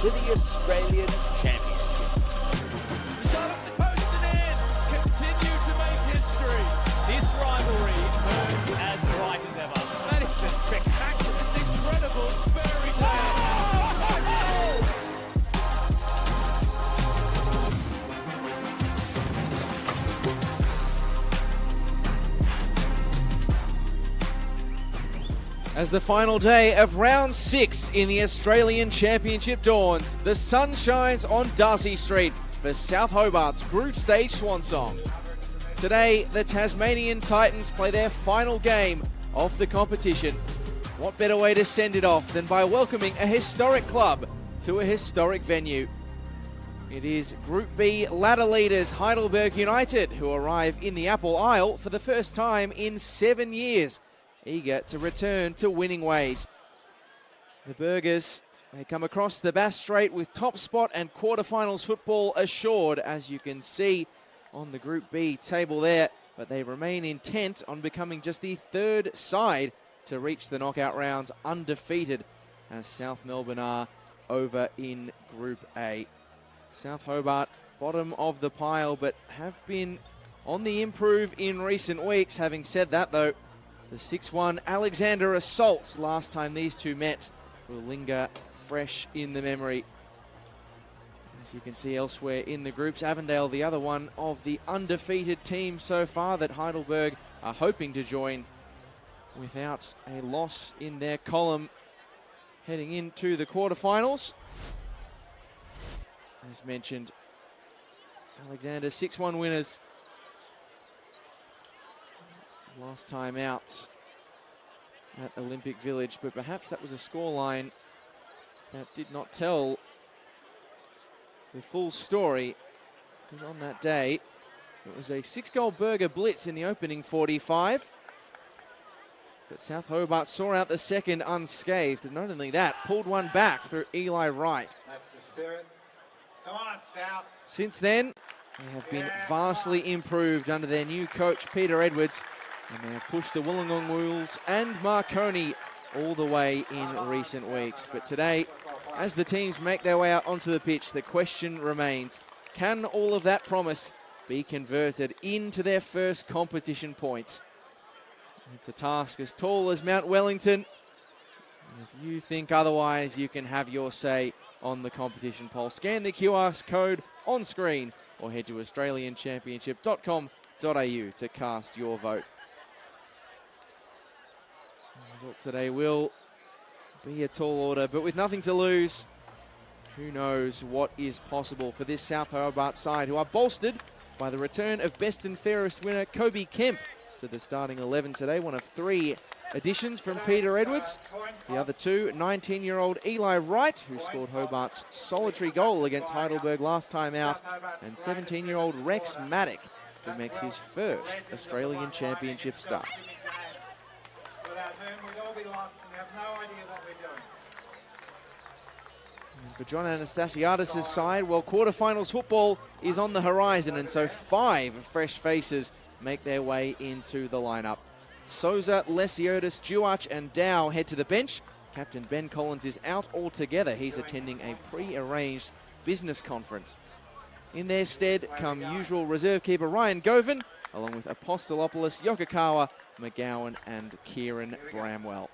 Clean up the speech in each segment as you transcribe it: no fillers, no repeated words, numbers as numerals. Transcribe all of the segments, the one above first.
to the Australian Championship. Shot off the post and in. Continue to make history. This rivalry burns as bright as ever. That is just spectacular. It's incredible fairy tale. As the final day of round 6 in the Australian Championship dawns, the sun shines on Darcy Street for South Hobart's group stage swan song. Today, the Tasmanian Titans play their final game of the competition. What better way to send it off than by welcoming a historic club to a historic venue? It is Group B ladder leaders Heidelberg United who arrive in the Apple Isle for the first time in 7 years, eager to return to winning ways. The Burgers, they come across the Bass Strait with top spot and quarterfinals football assured, as you can see on the Group B table there, but they remain intent on becoming just the third side to reach the knockout rounds undefeated, as South Melbourne are over in Group A. South Hobart, bottom of the pile, but have been on the improve in recent weeks. Having said that though, the 6-1 Alexander assaults last time these two met will linger fresh in the memory. As you can see elsewhere in the groups, Avondale, the other one of the undefeated teams so far that Heidelberg are hoping to join without a loss in their column heading into the quarterfinals. As mentioned, Alexander 6-1 winners last time out at Olympic Village, but perhaps that was a scoreline that did not tell the full story, because on that day it was a 6-goal Burger blitz in the opening 45, but South Hobart saw out the second unscathed, and not only that, pulled one back through Eli Wright. That's the spirit. Come on, South. Since then, they have been vastly improved under their new coach Peter Edwards, and they have pushed the Wollongong Wolves and Marconi all the way in recent weeks. But today, as the teams make their way out onto the pitch, the question remains, can all of that promise be converted into their first competition points? It's a task as tall as Mount Wellington. And if you think otherwise, you can have your say on the competition poll. Scan the QR code on screen or head to australianchampionship.com.au to cast your vote. The result today will be a tall order, but with nothing to lose, who knows what is possible for this South Hobart side, who are bolstered by the return of best and fairest winner Kobe Kemp to the starting 11 today, one of 3 additions from Peter Edwards. The other 2, 19-year-old Eli Wright, who scored Hobart's solitary goal against Heidelberg last time out, and 17-year-old Rex Maddock, who makes his first Australian Championship start. Without whom we'd all be lost and we have no idea what we're doing. And for John Anastasiadis' side, well, quarterfinals football is on the horizon, and so 5 fresh faces make their way into the lineup. Souza, Lesiotis, Duach and Dow head to the bench. Captain Ben Collins is out altogether. He's attending a pre-arranged business conference. In their stead come usual reserve keeper Ryan Govan, along with Apostolopoulos, Yokokawa, McGowan and Kieran Bramwell.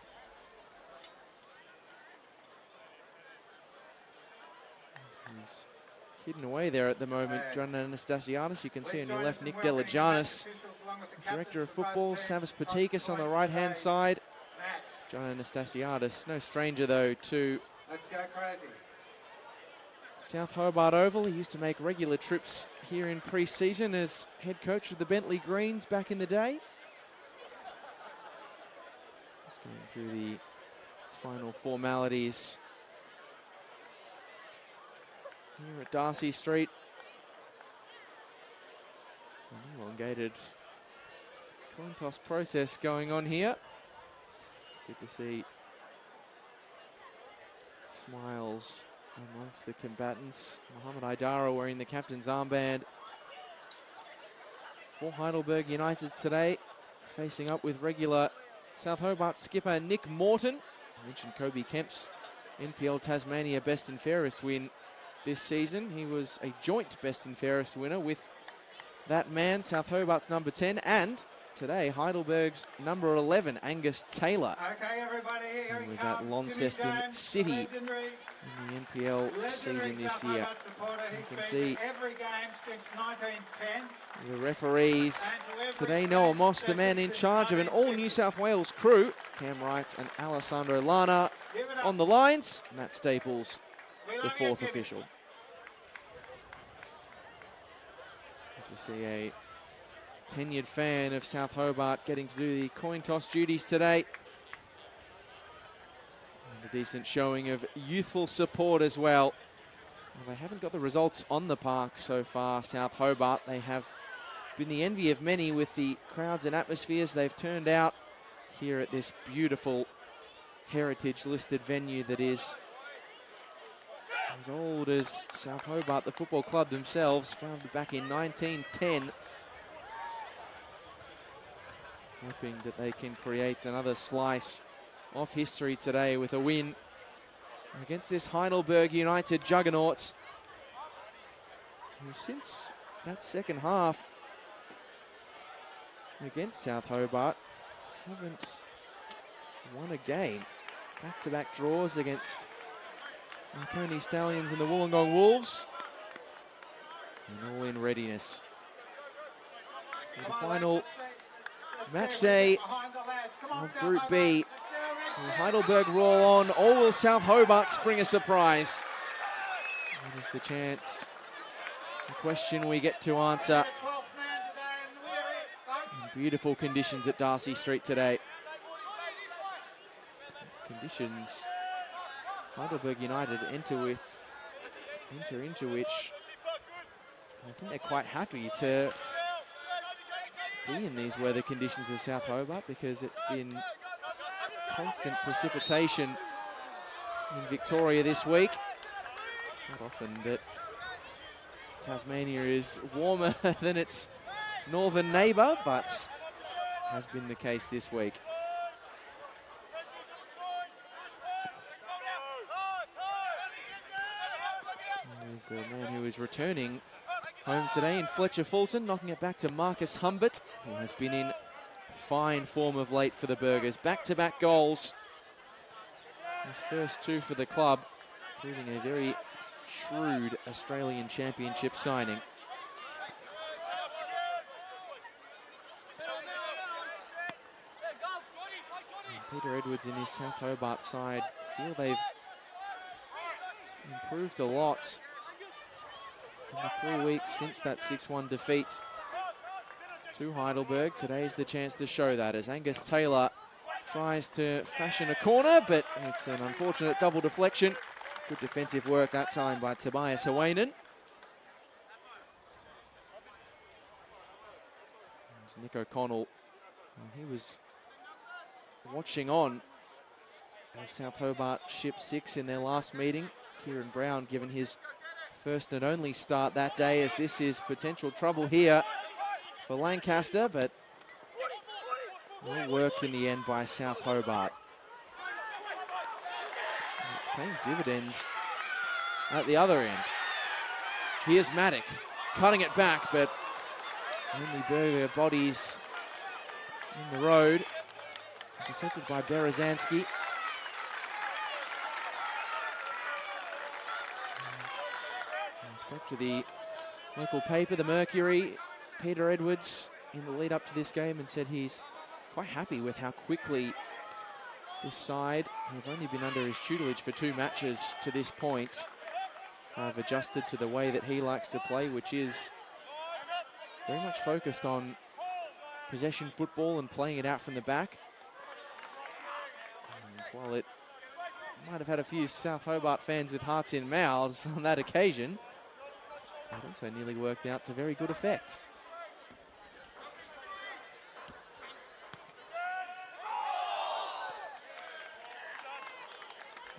He's hidden away there at the moment, John Anastasiadis. You can see on your left Nick Delagianis. Director of Football, Savas Patikis on the right-hand side. John Anastasiadis, no stranger though to South Hobart Oval. He used to make regular trips here in pre-season as head coach of the Bentley Greens back in the day. Just going through the final formalities here at Darcy Street. It's an elongated coin toss process going on here. Good to see smiles amongst the combatants. Mohamed Aidara wearing the captain's armband for Heidelberg United today, facing up with regular South Hobart skipper Nick Morton. I mentioned Kobe Kemp's NPL Tasmania best and fairest win this season. He was a joint best and fairest winner with that man, South Hobart's number 10, and today Heidelberg's number 11, Angus Taylor. Okay, everybody, here He was comes. at Launceston Jimmy Jones, City legendary in the NPL season this South year. Hobart supporter. You He's can been see to every game since 1910. the referees And to every today, Noah game Moss, the man in since charge of an all New South Wales crew. Cam Wright and Alessandro Lana Give it up. on the lines. Matt Staples, We the love you, fourth Jimmy. official. Good to see a tenured fan of South Hobart getting to do the coin toss duties today. And a decent showing of youthful support as well. Well, they haven't got the results on the park so far, South Hobart. They have been the envy of many with the crowds and atmospheres they've turned out here at this beautiful heritage-listed venue that is as old as South Hobart, the football club themselves, founded back in 1910. Hoping that they can create another slice of history today with a win against this Heidelberg United juggernauts, who since that second half against South Hobart haven't won a game. Back-to-back draws against Marconi Stallions and the Wollongong Wolves, and all in readiness for the final match day of Group B. Will Heidelberg roll on, or will South Hobart spring a surprise? That is the chance, the question we get to answer. In beautiful conditions at Darcy Street today. Conditions Heidelberg United enter into which I think they're quite happy to be in these weather conditions of South Hobart, because it's been constant precipitation in Victoria this week. It's not often that Tasmania is warmer than its northern neighbour, but has been the case this week. There's a man who is returning home today in Fletcher Fulton, knocking it back to Marcus Humbert, who has been in fine form of late for the Burgers. Back-to-back goals. His first two for the club, proving a very shrewd Australian Championship signing. And Peter Edwards and his South Hobart side feel they've improved a lot in the 3 weeks since that 6-1 defeat to Heidelberg. Today is the chance to show that, as Angus Taylor tries to fashion a corner, but it's an unfortunate double deflection. Good defensive work that time by Tobias Hawainen. There's Nick O'Connell. He was watching on as South Hobart shipped 6 in their last meeting. Kieran Brown given his first and only start that day, as this is potential trouble here for Lancaster, but all worked in the end by South Hobart. And it's paying dividends at the other end. Here's Maddock cutting it back, but only Burger bodies in the road. Intercepted by Berezanski. Spoke to the local paper, the Mercury, Peter Edwards, in the lead up to this game, and said he's quite happy with how quickly this side, who've only been under his tutelage for 2 matches to this point, have adjusted to the way that he likes to play, which is very much focused on possession football and playing it out from the back. And while it might have had a few South Hobart fans with hearts in mouths on that occasion, it also nearly worked out to very good effect.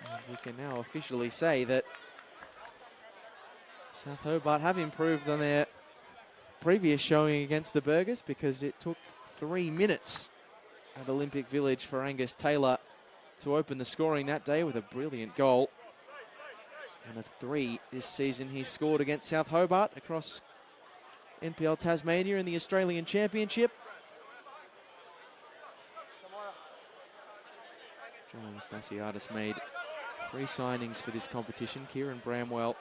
And we can now officially say that South Hobart have improved on their previous showing against the Burgers, because it took 3 minutes at Olympic Village for Angus Taylor to open the scoring that day with a brilliant goal. And a 3 this season he scored against South Hobart across NPL Tasmania in the Australian Championship. John Anastasiadis made 3 signings for this competition. Kieran Bramwell,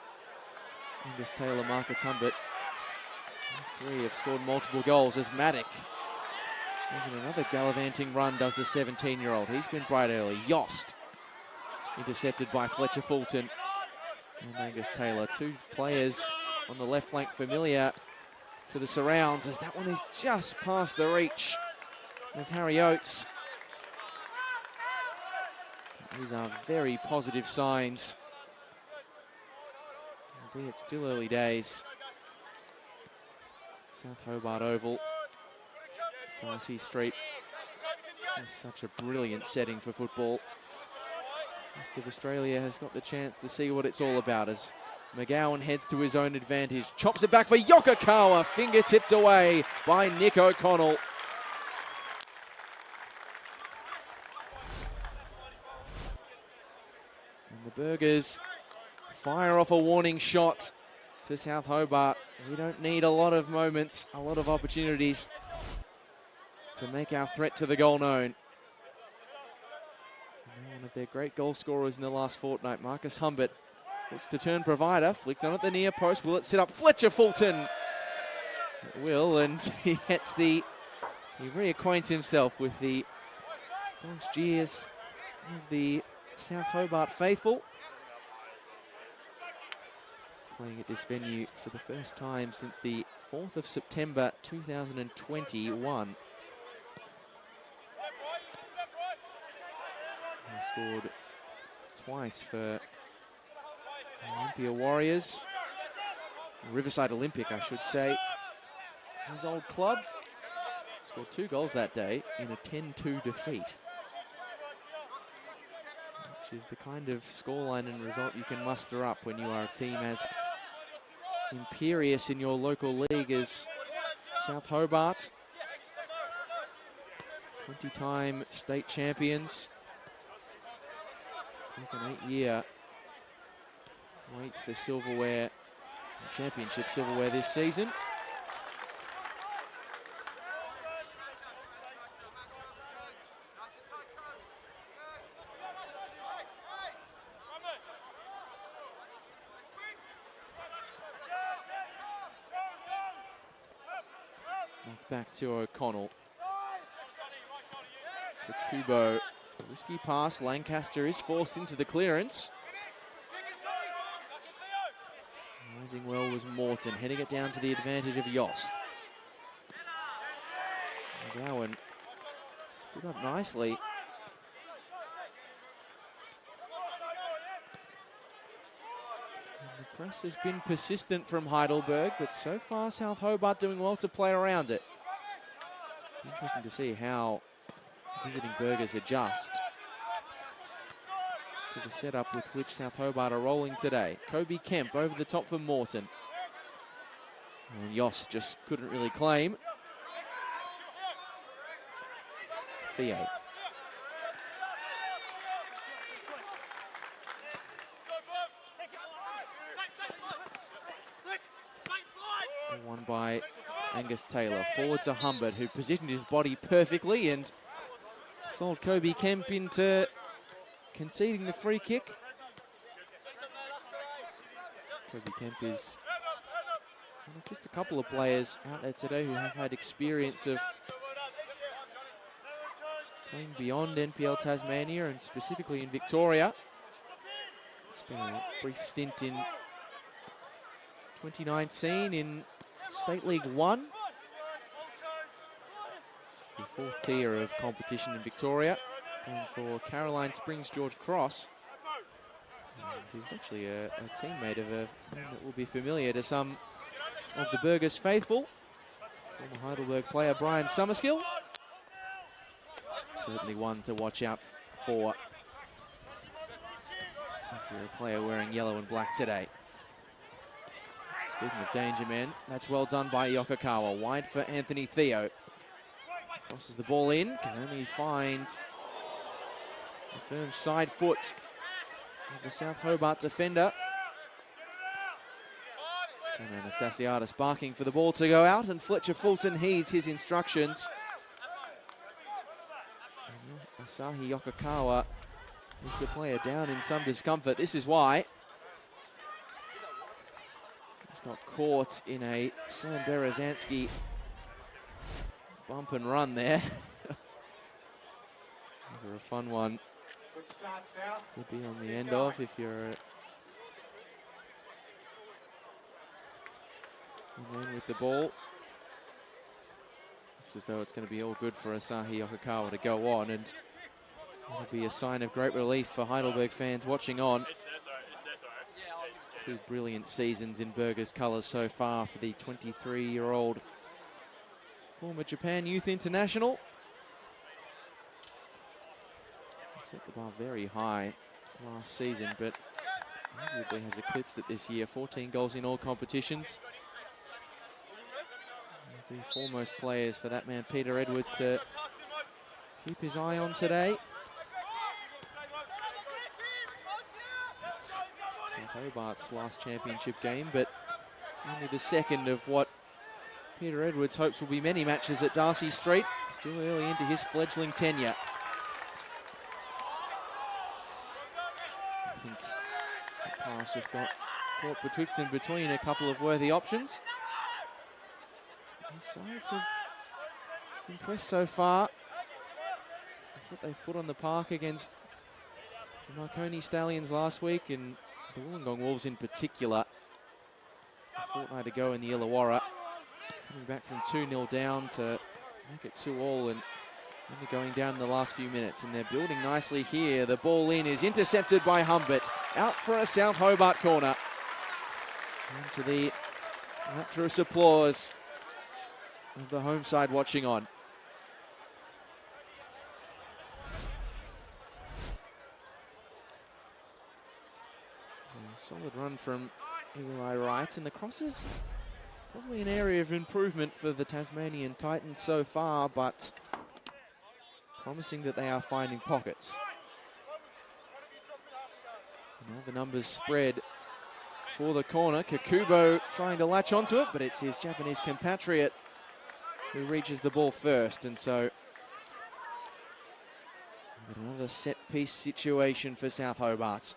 Angus Taylor, Marcus Humbert. All 3 have scored multiple goals as Maddock does another gallivanting run, does the 17-year-old. He's been bright early. Yost intercepted by Fletcher Fulton. And Angus Taylor, 2 players on the left flank familiar to the surrounds, as that one is just past the reach of Harry Oates. These are very positive signs, albeit still early days. South Hobart Oval, Darcy Street, just such a brilliant setting for football. Rest of Australia has got the chance to see what it's all about as McGowan heads to his own advantage. Chops it back for Yokokawa, finger tipped away by Nick O'Connell. And the Burgers fire off a warning shot to South Hobart. We don't need a lot of moments, a lot of opportunities to make our threat to the goal known. One of their great goal scorers in the last fortnight, Marcus Humbert, looks to turn provider, flicked on at the near post. Will it sit up? Fletcher Fulton. It will, and he reacquaints himself with the Bronx jeers of the South Hobart faithful. Playing at this venue for the first time since the 4th of September 2021. He scored twice for Olympia Warriors, Riverside Olympic, I should say. His old club scored 2 goals that day in a 10-2 defeat, which is the kind of scoreline and result you can muster up when you are a team as imperious in your local league as South Hobart. 20-time state champions. An 8-year wait for silverware, championship silverware this season. Knocked back to O'Connell. Kubo. It's a risky pass. Lancaster is forced into the clearance. Rising well was Morton, heading it down to the advantage of Yost. McGowan stood up nicely. And the press has been persistent from Heidelberg, but so far South Hobart doing well to play around it. Interesting to see how visiting Burgers adjust to the setup with which South Hobart are rolling today. Kobe Kemp over the top for Morton. And Yost just couldn't really claim. Theo. Won by Angus Taylor. Forward to Humbert, who positioned his body perfectly and sold Kobe Kemp into conceding the free kick. Kobe Kemp is one of just a couple of players out there today who have had experience of playing beyond NPL Tasmania and specifically in Victoria. Spent a brief stint in 2019 in State League 1. It's the 4th tier of competition in Victoria. Playing for Caroline Springs George Cross. And he was actually a teammate of a man that will be familiar to some of the Burgers faithful. Former Heidelberg player Brian Summerskill. Certainly one to watch out for if you're a player wearing yellow and black today. Speaking of danger men, that's well done by Yokokawa. Wide for Anthony Theo. Crosses the ball in, can only find The firm side foot of the South Hobart defender. John Anastasiadis barking for the ball to go out, and Fletcher Fulton heeds his instructions. And Asahi Yokokawa is the player down in some discomfort. This is why. He's got caught in a Sam Berezanski bump and run there. Never a fun one Good start, South. to be on the Keep end going. of if you're and then with the ball. Looks as though it's going to be all good for Asahi Yokokawa to go on, and that'll be a sign of great relief for Heidelberg fans watching on. 2 brilliant seasons in Berger's colours so far for the 23-year-old former Japan Youth International. Set the bar very high last season, but arguably has eclipsed it this year. 14 goals in all competitions. The foremost players for that man, Peter Edwards, to keep his eye on today. It's South Hobart's last championship game, but only the second of what Peter Edwards hopes will be many matches at Darcy Street. Still early into his fledgling tenure. So I think that pass just got caught betwixt and between a couple of worthy options. These sides have impressed so far with what they've put on the park against the Marconi Stallions last week, and the Wollongong Wolves in particular. A fortnight ago in the Illawarra, coming back from 2-0 down to make it 2-2, and only going down in the last few minutes, and they're building nicely here. The ball in is intercepted by Humbert, out for a South Hobart corner. And to the rapturous applause of the home side watching on. A solid run from Eli Wright, and the crosses probably an area of improvement for the Tasmanian Titans so far, but promising that they are finding pockets. Now the numbers spread for the corner. Kakubo trying to latch onto it, but it's his Japanese compatriot who reaches the ball first, and so another set-piece situation for South Hobart.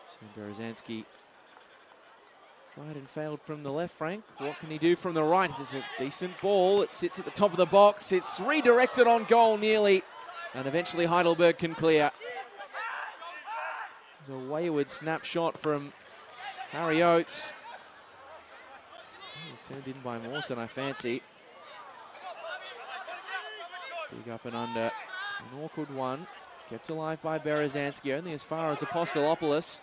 So Berezanski tried and failed from the left flank. What can he do from the right? There's a decent ball. It sits at the top of the box. It's redirected on goal nearly, and eventually Heidelberg can clear. There's a wayward snapshot from Harry Oates. Oh, turned in by Morton, I fancy. Big up and under. An awkward one. Kept alive by Berezanski, only as far as Apostolopoulos.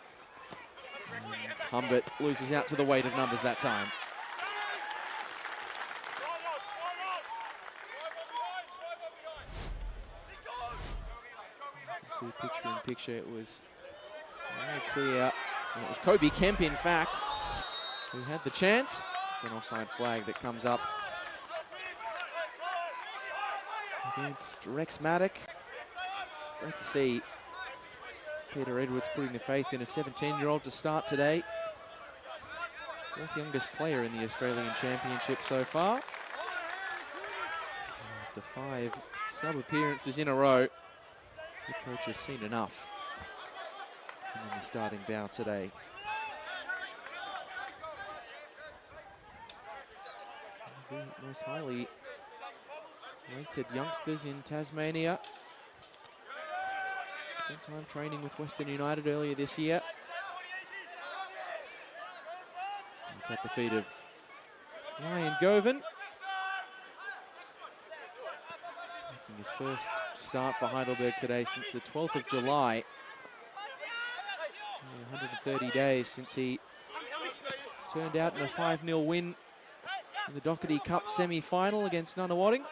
And Humbert loses out to the weight of numbers that time. See picture in picture, it was very clear. It was Kobe Kemp, in fact, who had the chance. It's an offside flag that comes up against Rex Maddock. Great to see Peter Edwards putting the faith in a 17-year-old to start today. 4th youngest player in the Australian Championship so far. After 5 sub-appearances in a row, the coach has seen enough in the starting bout today. One of the most highly rated youngsters in Tasmania. Spent time training with Western United earlier this year. It's at the feet of Ryan Govan. Making his first start for Heidelberg today since the 12th of July. Only 130 days since he turned out in a 5-0 win in the Doherty Cup semi-final against Nunawading.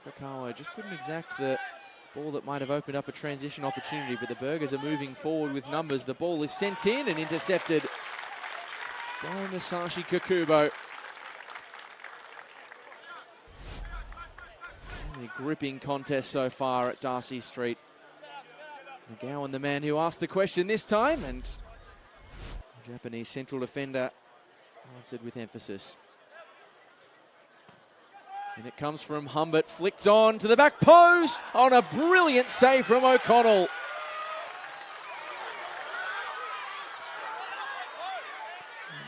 Yokokawa just couldn't exact the Ball that might have opened up a transition opportunity, but the Burghers are moving forward with numbers. The ball is sent in and intercepted by Masashi Kakubo. Only gripping contest so far at Darcy Street. McGowan, the man who asked the question this time, and the Japanese central defender answered with emphasis. And it comes from Humbert, flicked on to the back post on a brilliant save from O'Connell.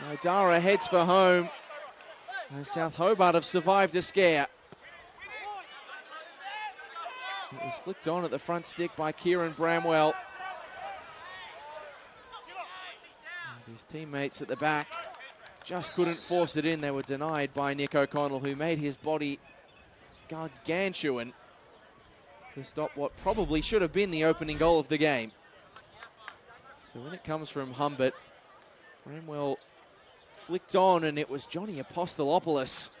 And Idara heads for home. And South Hobart have survived a scare. It was flicked on at the front stick by Kieran Bramwell. And his teammates at the back just couldn't force it in. They were denied by Nick O'Connell, who made his body gargantuan to stop what probably should have been the opening goal of the game. So when it comes from Humbert, Bramwell flicked on, and it was Johnny Apostolopoulos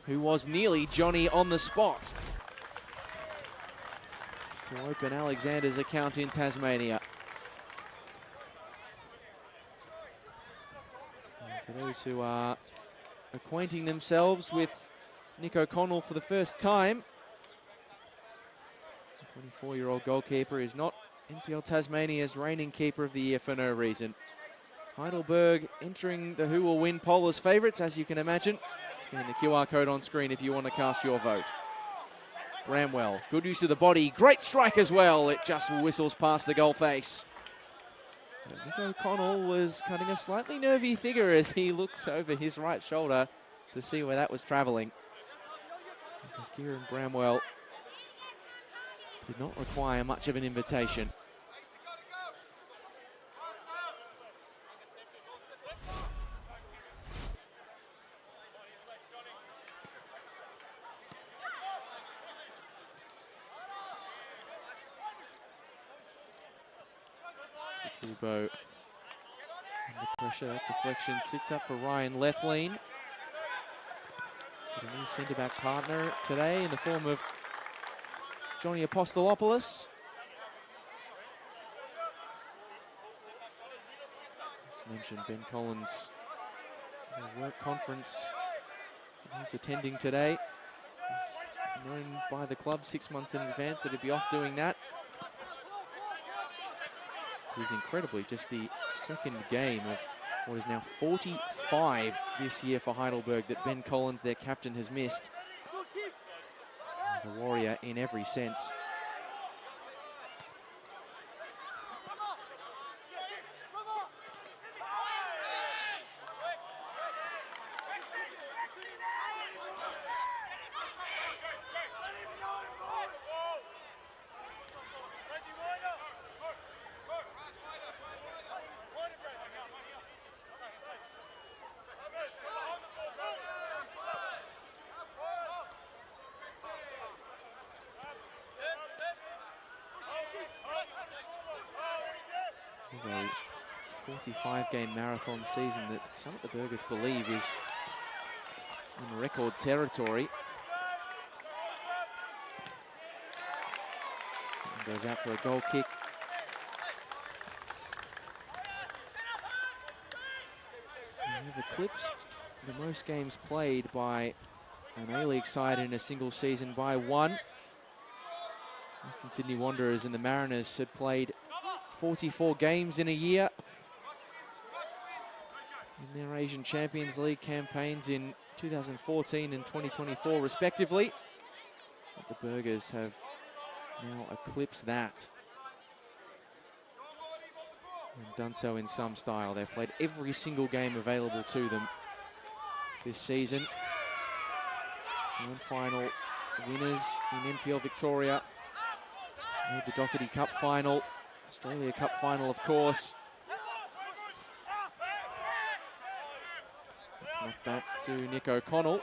who was nearly Johnny on the spot to open Alexander's account in Tasmania. For those who are acquainting themselves with Nick O'Connell for the first time, the 24-year-old goalkeeper is not NPL Tasmania's reigning keeper of the year for no reason. Heidelberg entering the Who Will Win poll as favourites, as you can imagine. Scan the QR code on screen if you want to cast your vote. Bramwell, good use of the body, great strike as well. It just whistles past the goal face. Nick O'Connell was cutting a slightly nervy figure as he looks over his right shoulder to see where that was travelling. Because Kieran Bramwell did not require much of an invitation. Kubo under pressure, that deflection sits up for Ryan Lethlean. Got a new centre-back partner today in the form of Johnny Apostolopoulos. As mentioned, Ben Collins, work conference he's attending today. He's known by the club 6 months in advance that he'd be off doing that. It was incredibly just the second game of what is now 45 this year for Heidelberg that Ben Collins, their captain, has missed. He's a warrior in every sense. It's a 45-game marathon season that some of the Burghers believe is in record territory. And goes out for a goal kick. They have eclipsed the most games played by an A-League side in a single season by one. Western Sydney Wanderers and the Mariners had played 44 games in a year in their Asian Champions League campaigns in 2014 and 2024 respectively. But the Burghers have now eclipsed that and done so in some style. They've played every single game available to them this season. Grand final winners in NPL Victoria made the Doherty Cup final. Australia Cup final, of course. Let's knock back to Nick O'Connell.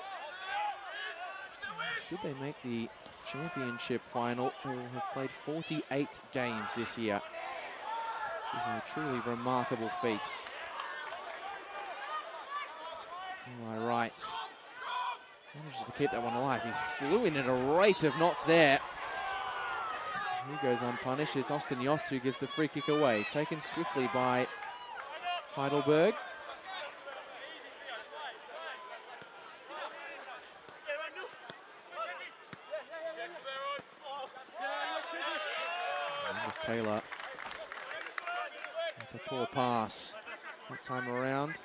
Should they make the championship final, they will have played 48 games this year, which is a truly remarkable feat. Eli Wright manages to keep that one alive. He flew in at a rate of knots there. He goes unpunished. It's Austin Yost who gives the free kick away. Taken swiftly by Heidelberg. Angus Taylor with a poor pass that time around.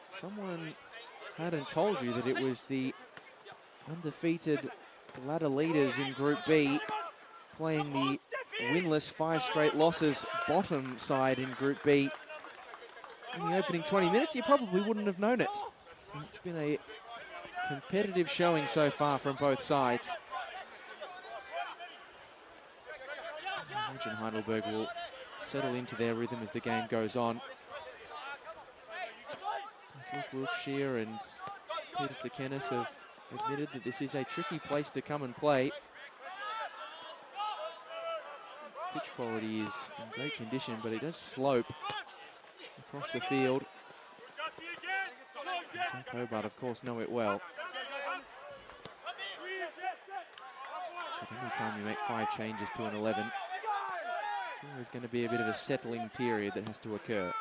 Someone hadn't told you that it was the undefeated ladder leaders in Group B playing the winless 5 straight losses bottom side in Group B in the opening 20 minutes. You probably wouldn't have known it. It's been a competitive showing so far from both sides. I imagine Heidelberg will settle into their rhythm as the game goes on. Luke Wiltshire and Peter Sekenis have admitted that this is a tricky place to come and play. Pitch quality is in great condition, but it does slope across the field. South Hobart, of course, know it well. But any time you make 5 changes to an 11, there's always going to be a bit of a settling period that has to occur.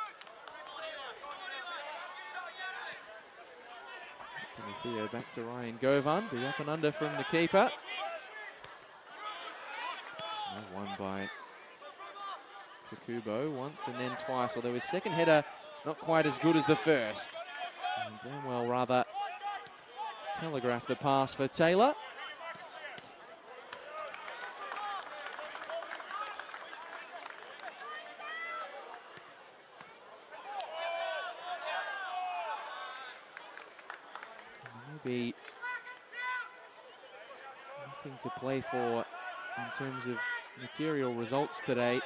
Theo back to Ryan Govan, the up and under from the keeper. Won by Kakubo once and then twice, although his second header not quite as good as the first. And Bramwell rather telegraphed the pass for Taylor. Maybe nothing to play for in terms of material results today.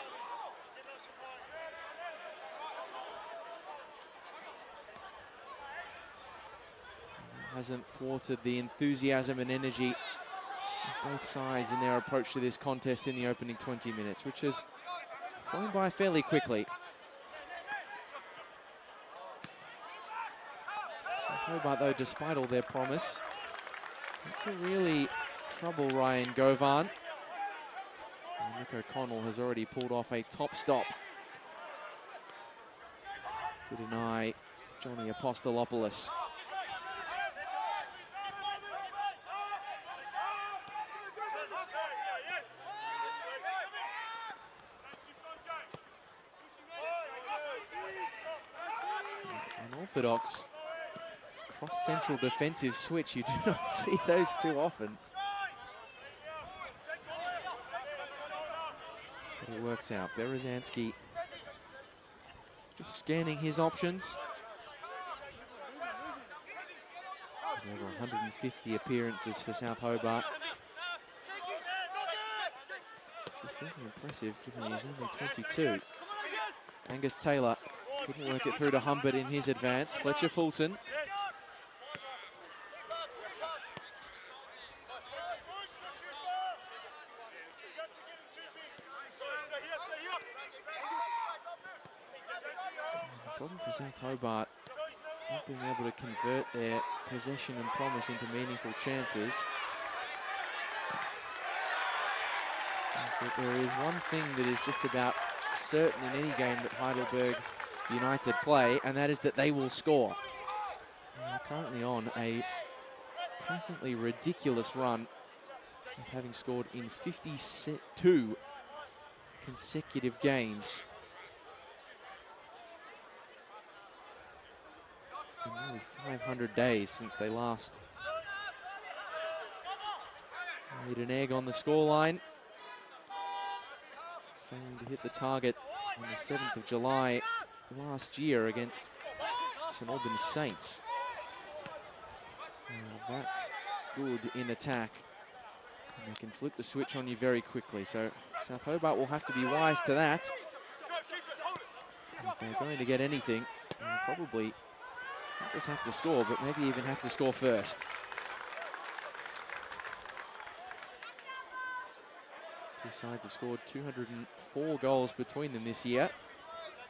Hasn't thwarted the enthusiasm and energy of both sides in their approach to this contest in the opening 20 minutes, which has flown by fairly quickly. Hobart, though, despite all their promise, not to really trouble Ryan Govan. And Nick O'Connell has already pulled off a top stop to deny Johnny Apostolopoulos. Unorthodox cross-central defensive switch. You do not see those too often. But it works out. Berezanski just scanning his options. Over 150 appearances for South Hobart, which is very impressive given he's only 22. Angus Taylor couldn't work it through to Humbert in his advance. Fletcher Fulton. Problem for South Hobart, not being able to convert their possession and promise into meaningful chances. Is that there is one thing that is just about certain in any game that Heidelberg United play, and that is that they will score. They're currently on a patently ridiculous run of having scored in 52 consecutive games. It's been nearly 500 days since they last laid an egg on the scoreline, failing to hit the target on the 7th of July last year against St Albans Saints. That's good in attack, and they can flip the switch on you very quickly, so South Hobart will have to be wise to that. If they're going to get anything, they'll probably not just have to score, but maybe even have to score first. Two sides have scored 204 goals between them this year.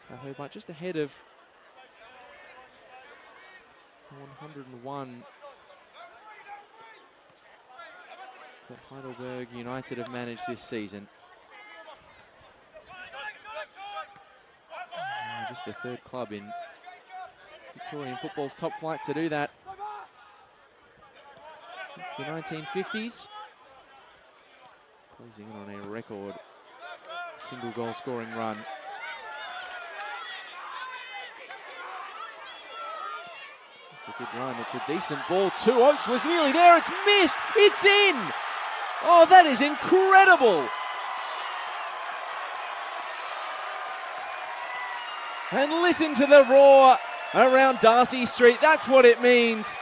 South Hobart just ahead of 101 that Heidelberg United have managed this season. Just the third club in Victorian football's top flight to do that since the 1950s. Closing in on a record single goal scoring run. It's a good run, it's a decent ball. Two Oates was nearly there, it's missed, it's in! Oh, that is incredible! And listen to the roar around Darcy Street, that's what it means.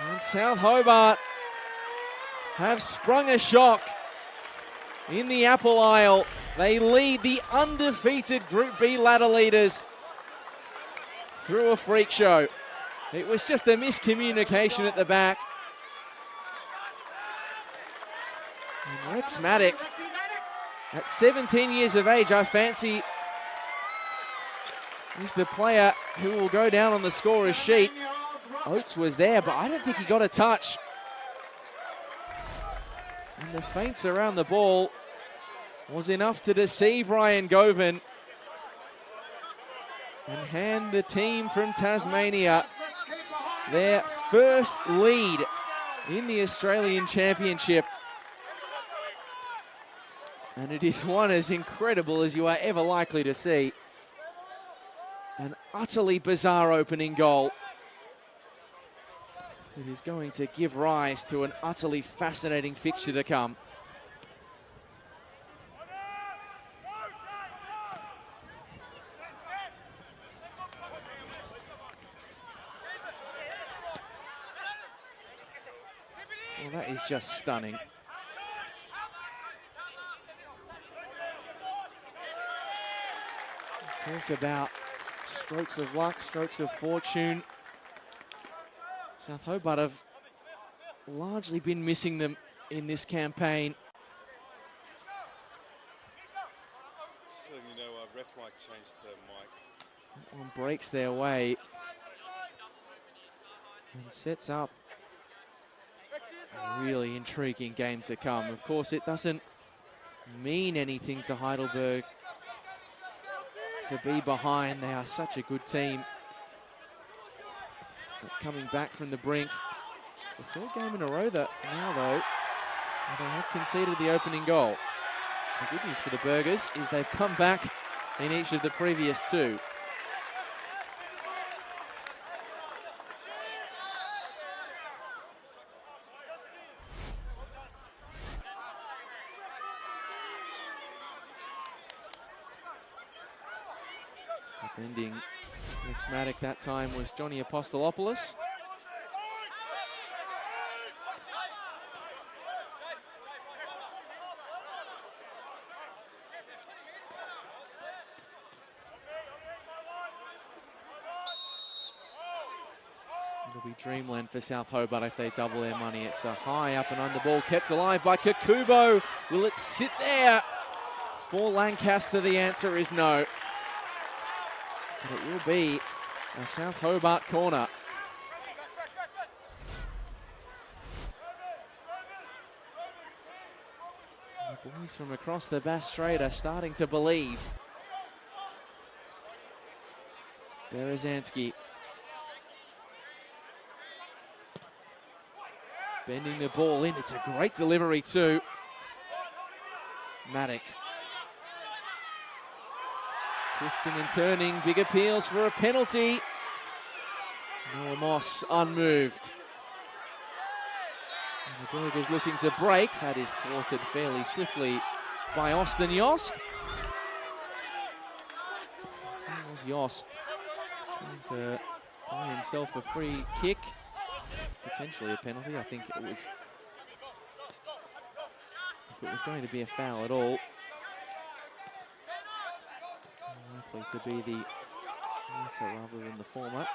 And South Hobart have sprung a shock in the Apple Isle. They lead the undefeated Group B ladder leaders through a freak show. It was just a miscommunication at the back. And Rex Maddock, at 17 years of age, I fancy he's the player who will go down on the scorer's sheet. Oates was there, but I don't think he got a touch. And the feints around the ball was enough to deceive Ryan Govan and hand the team from Tasmania their first lead in the Australian Championship. And it is one as incredible as you are ever likely to see. An utterly bizarre opening goal that is going to give rise to an utterly fascinating fixture to come. Well, that is just stunning. Talk about strokes of luck, strokes of fortune. South Hobart have largely been missing them in this campaign. Just letting you know, ref mic changed to mic. That one breaks their way and sets up a really intriguing game to come. Of course, it doesn't mean anything to Heidelberg to be behind. They are such a good team. But coming back from the brink. It's the third game in a row that now, though, they have conceded the opening goal. The good news for the Burgers is they've come back in each of the previous two. Ending Rex Maddock that time was Johnny Apostolopoulos. It'll be dreamland for South Hobart if they double their money. It's a high up and under ball kept alive by Kakubo. Will it sit there? For Lancaster, the answer is no. But it will be a South Hobart corner. The boys from across the Bass Strait are starting to believe. Berezanski bending the ball in. It's a great delivery too. Maddock. Twisting and turning, big appeals for a penalty. Noah Moss unmoved. And the Burgers looking to break. That is thwarted fairly swiftly by Austin Yost. That was Yost trying to buy himself a free kick. Potentially a penalty. I think it was, if it was going to be a foul at all, likely to be the answer rather than the former.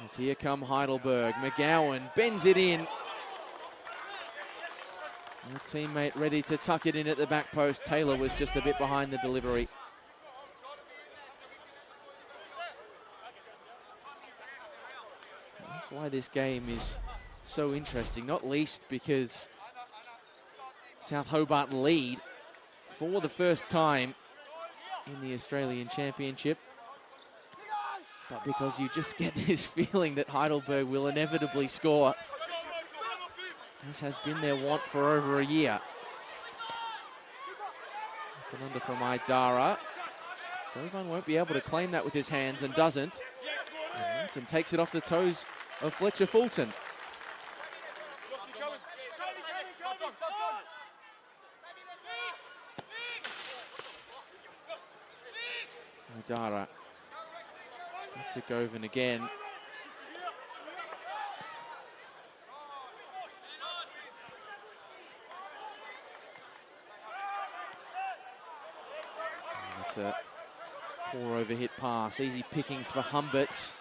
As here come Heidelberg. McGowan bends it in. A teammate ready to tuck it in at the back post. Taylor was just a bit behind the delivery. That's why this game is so interesting, not least because South Hobart lead for the first time in the Australian Championship, but because you just get this feeling that Heidelberg will inevitably score, as has been their want for over a year. Up and under from Idara. Govan won't be able to claim that with his hands and doesn't. And Moulton takes it off the toes of Fletcher Fulton. Idara. That's a Govan again. That's a poor overhit pass. Easy pickings for Humberts.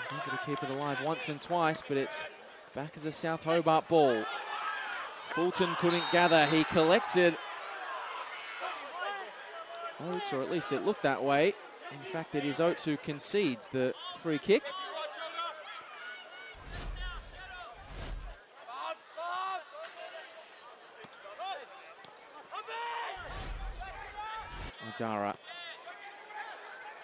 He's able to keep it alive once and twice, but it's back as a South Hobart ball. Fulton couldn't gather. He collected Oates, or at least it looked that way. In fact, it is Oates who concedes the free kick. Idara.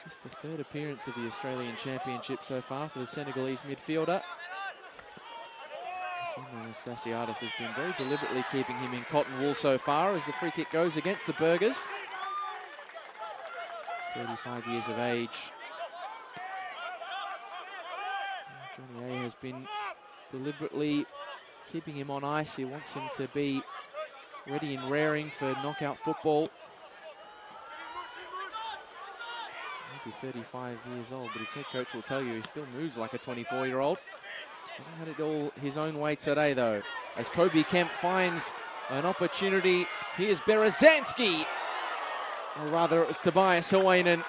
Just the third appearance of the Australian Championship so far for the Senegalese midfielder. John Anastasiadis has been very deliberately keeping him in cotton wool so far as the free kick goes against the Burgers. 35 years of age. Johnny A has been deliberately keeping him on ice. He wants him to be ready and raring for knockout football. Maybe 35 years old, but his head coach will tell you he still moves like a 24-year-old. Hasn't had it all his own way today, though. As Kobe Kemp finds an opportunity, here's Berezanski. Or rather, it was Tobias Hawainen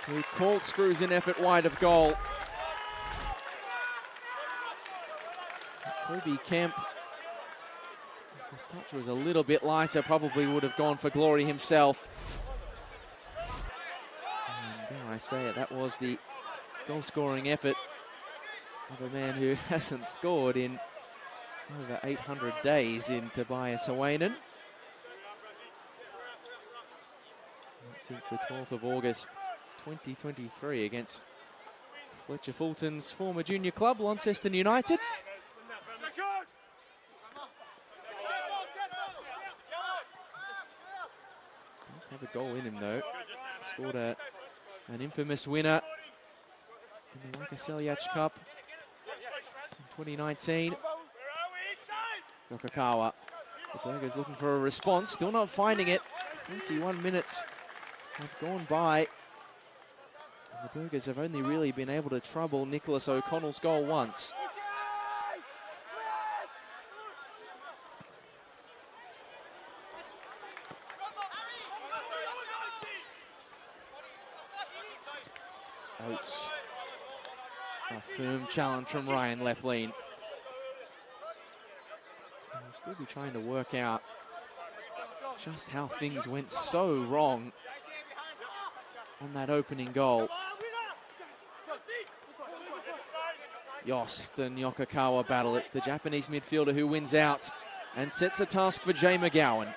who corkscrews an effort wide of goal. Kobe Kemp, if his touch was a little bit lighter, probably would have gone for glory himself. And dare I say it, that was the goal-scoring effort of a man who hasn't scored in over 800 days in Tobias Hawainen. Since the 12th of August 2023 against Fletcher Fulton's former junior club, Launceston United. Does have a goal in him though. Scored an infamous winner in the Waka Selyach Cup in 2019. Yokokawa. The Burgers looking for a response, still not finding it. 21 minutes have gone by. And the Burgers have only really been able to trouble Nicholas O'Connell's goal once. Oates. A firm challenge from Ryan Lefleen. He'll still be trying to work out just how things went so wrong on that opening goal. Yost and Yokokawa battle. It's the Japanese midfielder who wins out and sets a task for Jay McGowan.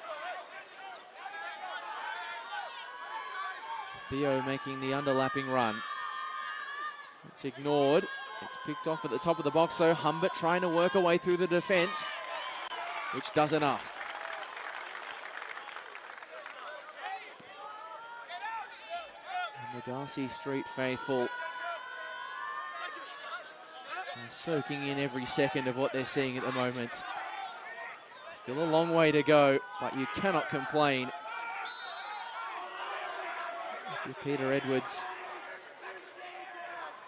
Theo making the underlapping run. It's ignored. It's picked off at the top of the box, so Humbert trying to work away through the defense, which does enough. And the Darcy Street faithful are soaking in every second of what they're seeing at the moment. Still a long way to go, but you cannot complain if you're Peter Edwards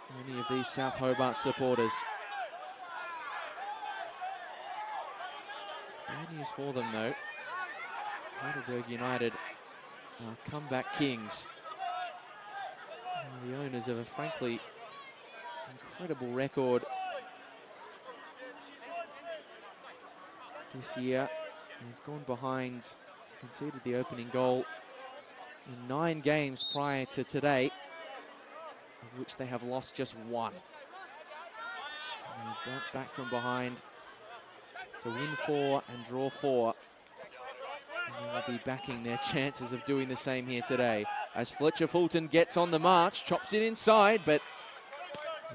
or any of these South Hobart supporters. Bad news for them though. Heidelberg United are comeback kings. And the owners of a frankly incredible record. this year. They've gone behind, conceded the opening goal in 9 games prior to today, of which they have lost just 1. And they've bounced back from behind to win 4 and draw 4. And they'll be backing their chances of doing the same here today. As Fletcher Fulton gets on the march, chops it inside, but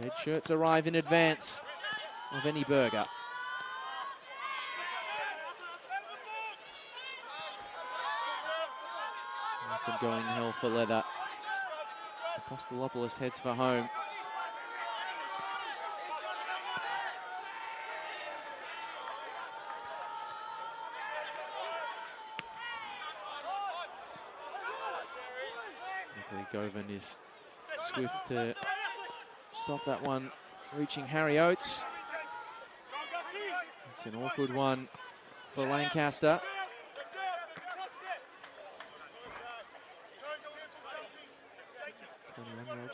red shirts arrive in advance of any burger. Fulton going hell for leather. Apostolopoulos heads for home. Govan is swift to stop that one, reaching Harry Oates. It's an awkward one for Lancaster.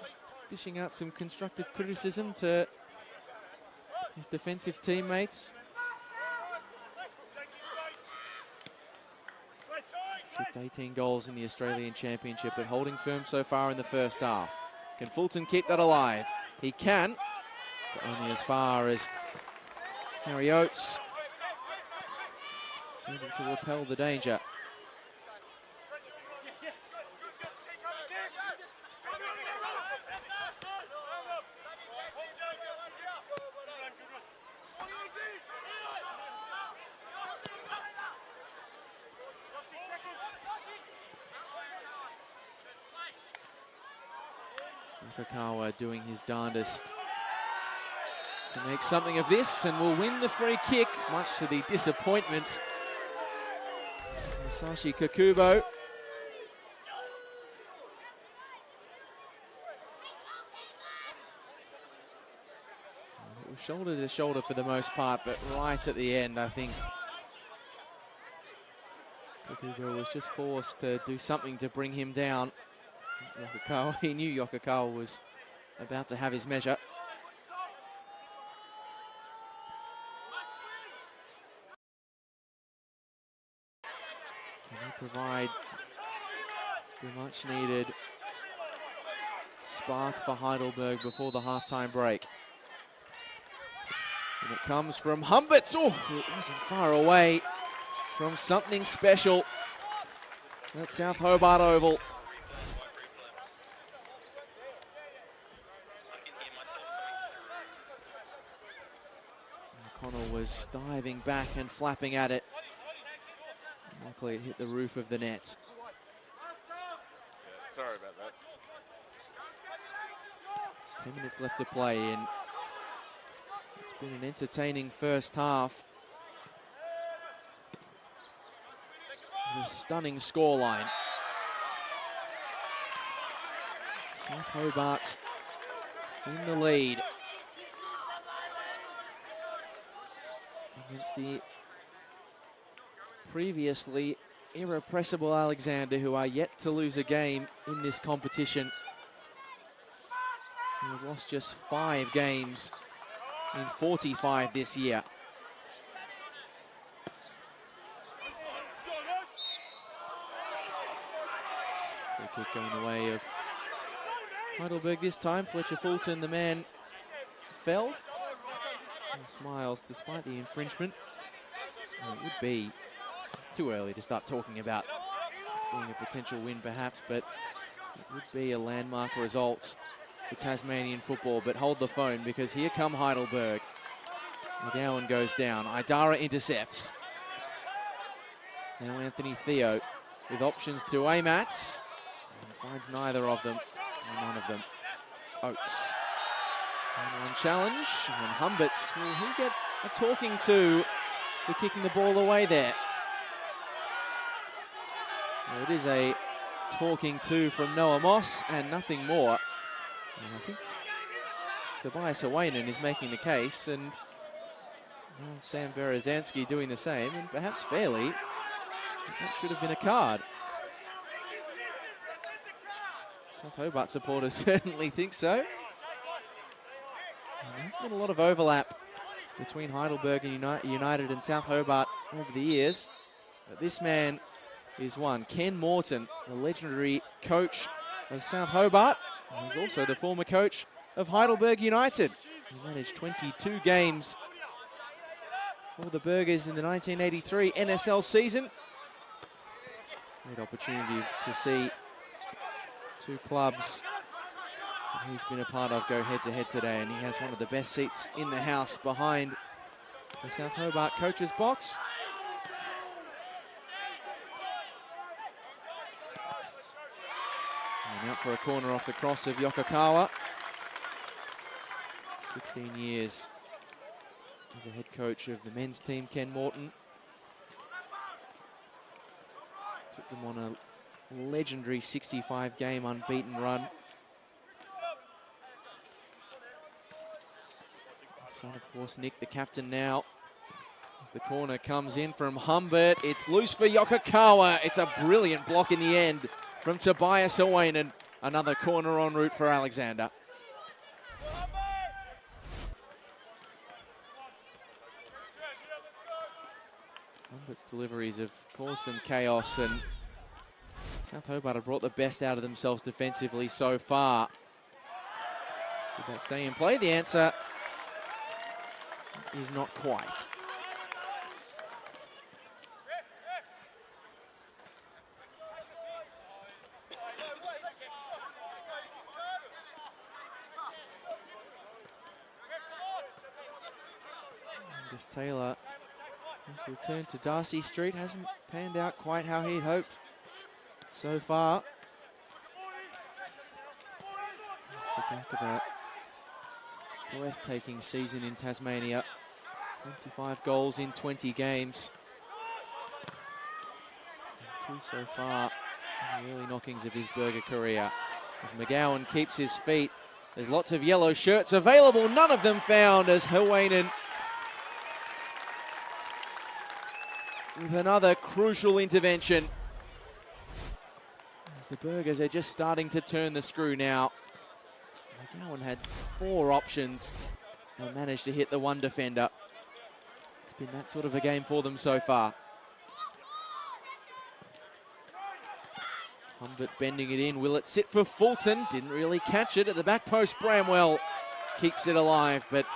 Just dishing out some constructive criticism to his defensive teammates. Shipped 18 goals in the Australian Championship, but holding firm so far in the first half. Can Fulton keep that alive? He can, but only as far as Harry Oates is able to repel the danger. Yokokawa doing his darndest to make something of this, and will win the free kick, much to the disappointment of Masashi Kakubo. It was shoulder to shoulder for the most part, but right at the end, I think Kakubo was just forced to do something to bring him down. Yokokawa, he knew Yokokawa was about to have his measure. Can he provide the much needed spark for Heidelberg before the halftime break? And it comes from Humberts. Oh, it wasn't far away from something special at South Hobart Oval. O'Connell was diving back and flapping at it. Luckily it hit the roof of the net. Yeah, sorry about that. 10 minutes left to play in. It's been an entertaining first half. The stunning scoreline. South Hobart in the lead against the previously irrepressible Alexander, who are yet to lose a game in this competition. They have lost just 5 games in 45 this year. Free kick going the way of Heidelberg this time. Fletcher Fulton, the man, fell. And smiles despite the infringement. Well, it would be, it's too early to start talking about this being a potential win perhaps, but it would be a landmark result for Tasmanian football. But hold the phone, because here come Heidelberg. McGowan goes down, Idara intercepts. Now Anthony Theo with options to aim at, and finds neither of them, or none of them. Oates. One challenge, and Humberts, will he get a talking to for kicking the ball away there? Well, it is a talking to from Noah Moss and nothing more. And I think Tobias Awainen is making the case, and well, Sam Berezanski doing the same, and perhaps fairly. That should have been a card. South Hobart supporters certainly think so. And there's been a lot of overlap between Heidelberg and United and South Hobart over the years. But this man is one. Ken Morton, the legendary coach of South Hobart. He's also the former coach of Heidelberg United. He managed 22 games for the Burgers in the 1983 NSL season. Great opportunity to see two clubs that he's been a part of go head-to-head today, and he has one of the best seats in the house behind the South Hobart coach's box. And out for a corner off the cross of Yokokawa. 16 years as a head coach of the men's team, Ken Morton. Took them on a legendary 65-game unbeaten run. Son, of course, Nick, the captain now. As the corner comes in from Humbert, it's loose for Yokokawa. It's a brilliant block in the end from Tobias Owainen. Another corner en route for Alexander. Humbert's deliveries have caused some chaos, and South Hobart have brought the best out of themselves defensively so far. Did that stay in play? The answer is not quite. Angus Taylor, his return to Darcy Street hasn't panned out quite how he'd hoped so far. Off the back of a breathtaking season in Tasmania. 25 goals in 20 games. And 2 so far in the early knockings of his Burger career. As McGowan keeps his feet, there's lots of yellow shirts available, none of them found, as Hawainen with another crucial intervention. As the Burgers are just starting to turn the screw now. McGowan had 4 options and managed to hit the one defender. It's been that sort of a game for them so far. Humbert bending it in. Will it sit for Fulton? Didn't really catch it at the back post. Bramwell keeps it alive, but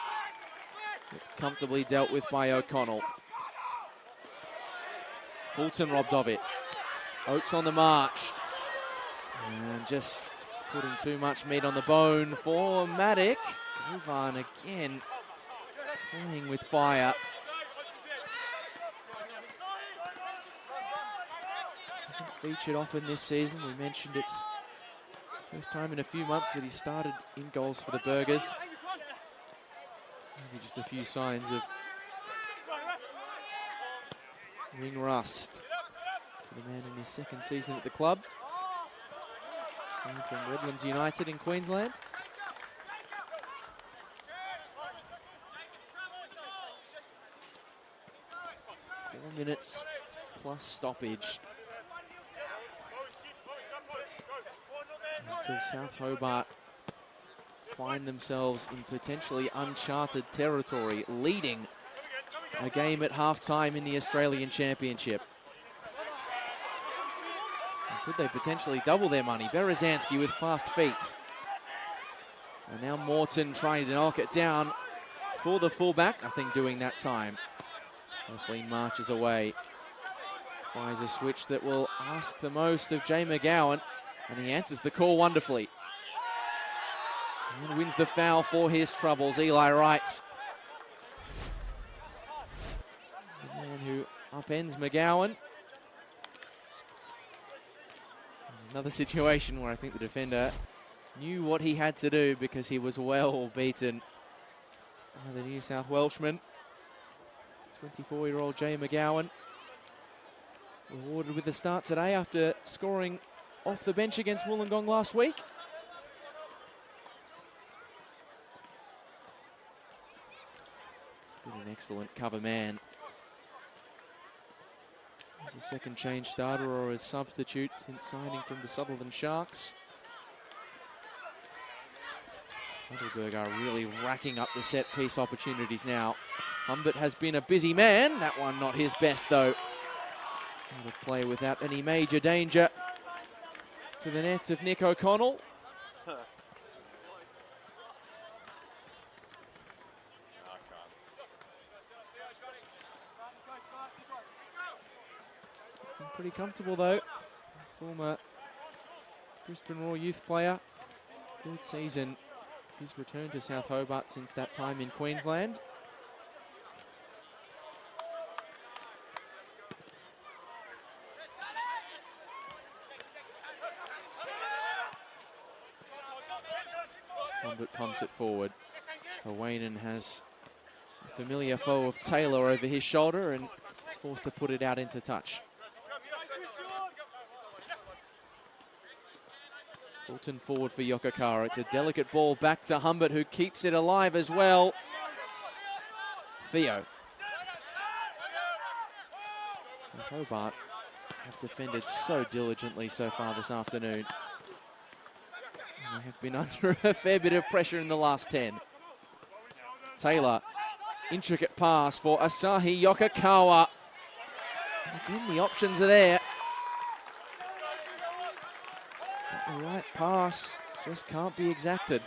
it's comfortably dealt with by O'Connell. Fulton robbed of it. Oates on the march. And just putting too much meat on the bone for Maddock. Govan again playing with fire. Hasn't featured often this season. We mentioned it's the first time in a few months that he started in goals for the Burgers. Maybe just a few signs of ring rust for the man in his 2nd season at the club. Signed from Redlands United in Queensland. Four minutes plus stoppage until South Hobart find themselves in potentially uncharted territory, leading a game at half-time in the Australian Championship. And could they potentially double their money? Berezanski with fast feet. And now Morton trying to knock it down for the fullback. Nothing doing that time. Kathleen marches away. Fires a switch that will ask the most of Jay McGowan, and he answers the call wonderfully. And wins the foul for his troubles, Eli Wright. The man who upends McGowan. Another situation where I think the defender knew what he had to do because he was well beaten by the New South Welshman. 24-year-old Jay McGowan rewarded with the start today after scoring off the bench against Wollongong last week. Been an excellent cover man. As a second change starter or as substitute since signing from the Sutherland Sharks. Heidelberg are really racking up the set piece opportunities now. Humbert has been a busy man. That one not his best though. Out of play without any major danger to the net of Nick O'Connell. Pretty comfortable though. Former Brisbane Roar youth player. Third season of his return to South Hobart since that time in Queensland. Humbert pumps it forward. Owainen has a familiar foe of Taylor over his shoulder and is forced to put it out into touch. Fulton forward for Yokokara. It's a delicate ball back to Humbert, who keeps it alive as well. Theo. So Hobart have defended so diligently so far this afternoon. And they have been under a fair bit of pressure in the last 10. Taylor, intricate pass for Asahi Yokokawa. And again, the options are there. The right pass just can't be exacted.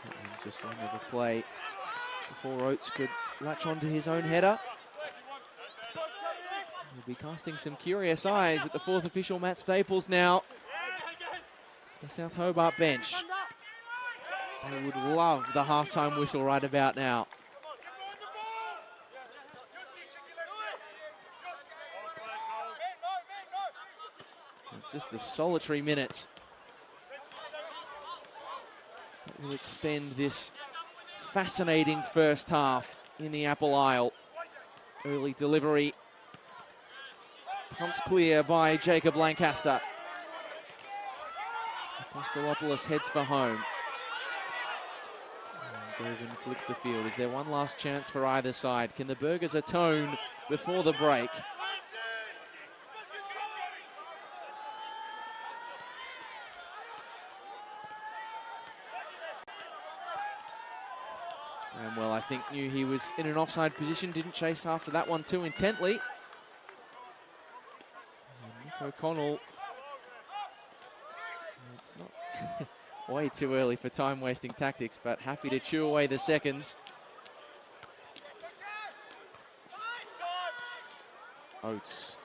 That one's just run over play before Oates could latch onto his own header. He'll be casting some curious eyes at the fourth official, Matt Staples, now. The South Hobart bench. They would love the halftime whistle right about now. It's just the solitary minutes that will extend this fascinating first half in the Apple Isle. Early delivery. Pumped clear by Jacob Lancaster. Apostolopoulos heads for home. Govan flicks the field. Is there one last chance for either side? Can the Burgers atone before the break? Well, I think knew he was in an offside position, didn't chase after that one too intently. And Nick O'Connell, it's not way too early for time-wasting tactics, but happy to chew away the seconds. Oates.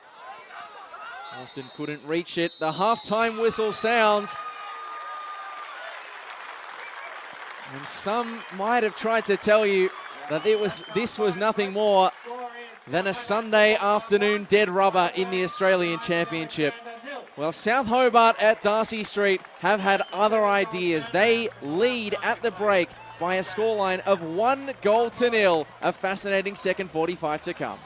Often couldn't reach it. The half-time whistle sounds. And some might have tried to tell you that this was nothing more than a Sunday afternoon dead rubber in the Australian Championship. Well, South Hobart at Darcy Street have had other ideas. They lead at the break by a scoreline of 1-0. A fascinating second 45 to come.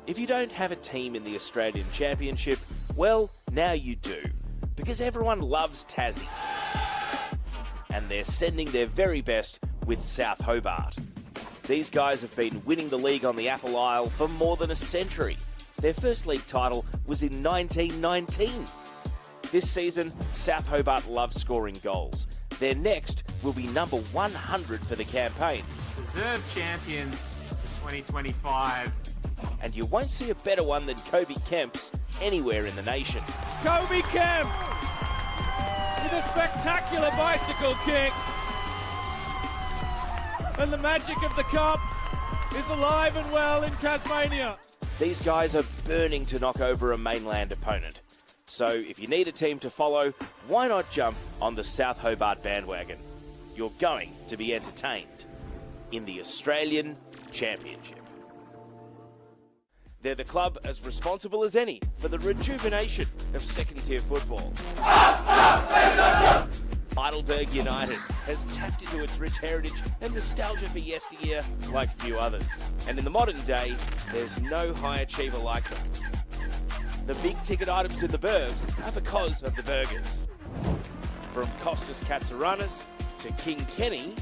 If you don't have a team in the Australian Championship, well, now you do. Because everyone loves Tassie. And they're sending their very best with South Hobart. These guys have been winning the league on the Apple Isle for more than a century. Their first league title was in 1919. This season, South Hobart loves scoring goals. Their next will be number 100 for the campaign. Reserve champions for 2025. And you won't see a better one than Kobe Kemp's anywhere in the nation. Kobe Kemp with a spectacular bicycle kick. And the magic of the cup is alive and well in Tasmania. These guys are burning to knock over a mainland opponent. So if you need a team to follow, why not jump on the South Hobart bandwagon? You're going to be entertained in the Australian Championship. They're the club as responsible as any for the rejuvenation of second-tier football. Heidelberg United has tapped into its rich heritage and nostalgia for yesteryear like few others. And in the modern day, there's no high achiever like them. The big ticket items in the Burbs are because of the Burgers. From Costas Katsouras to King Kenny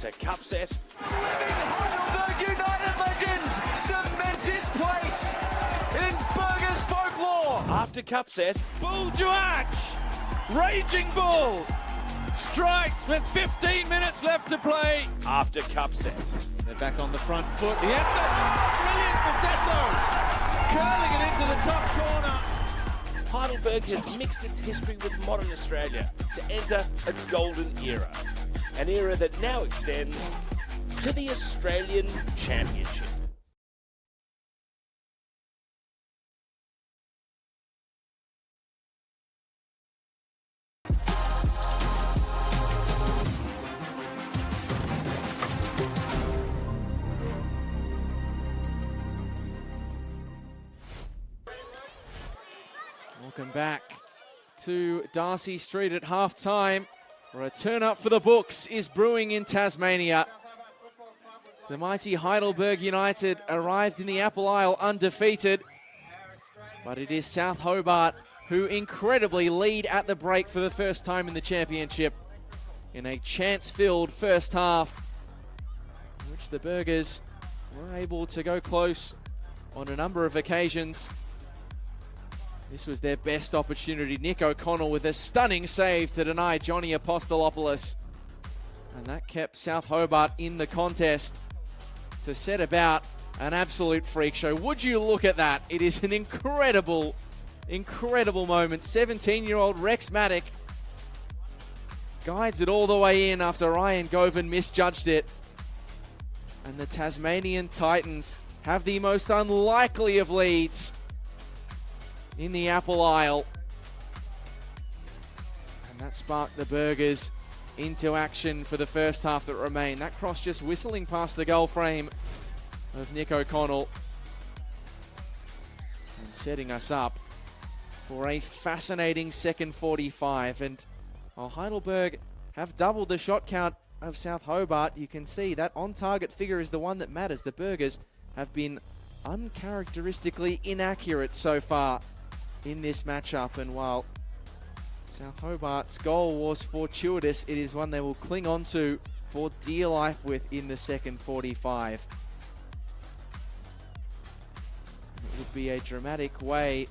to Cupset. Heidelberg United legend cements his place in Burgers folklore. After Cupset, Bull Juach, Raging Bull, strikes with 15 minutes left to play. after Cupset, They're back on the front foot. The effort, brilliant for Seto, curling it into the top corner. Heidelberg has mixed its history with modern Australia to enter a golden era. An era that now extends to the Australian Championship. Welcome back to Darcy Street at half-time, where a turn-up for the books is brewing in Tasmania. The mighty Heidelberg United arrived in the Apple Isle undefeated, but it is South Hobart who incredibly lead at the break for the first time in the championship in a chance-filled first half, in which the Burgers were able to go close on a number of occasions. This was their best opportunity. Nick O'Connell with a stunning save to deny Johnny Apostolopoulos. And that kept South Hobart in the contest to set about an absolute freak show. Would you look at that? It is an incredible, incredible moment. 17-year-old Rex Maddock guides it all the way in after Ryan Govan misjudged it. And the Tasmanian Titans have the most unlikely of leads in the Apple Isle. And that sparked the Burgers into action for the first half that remained. That cross just whistling past the goal frame of Nick O'Connell and setting us up for a fascinating second 45. And while Heidelberg have doubled the shot count of South Hobart, you can see that on-target figure is the one that matters. The Burgers have been uncharacteristically inaccurate so far in this matchup, and while South Hobart's goal was fortuitous, it is one they will cling on to for dear life with in the second 45. It would be a dramatic way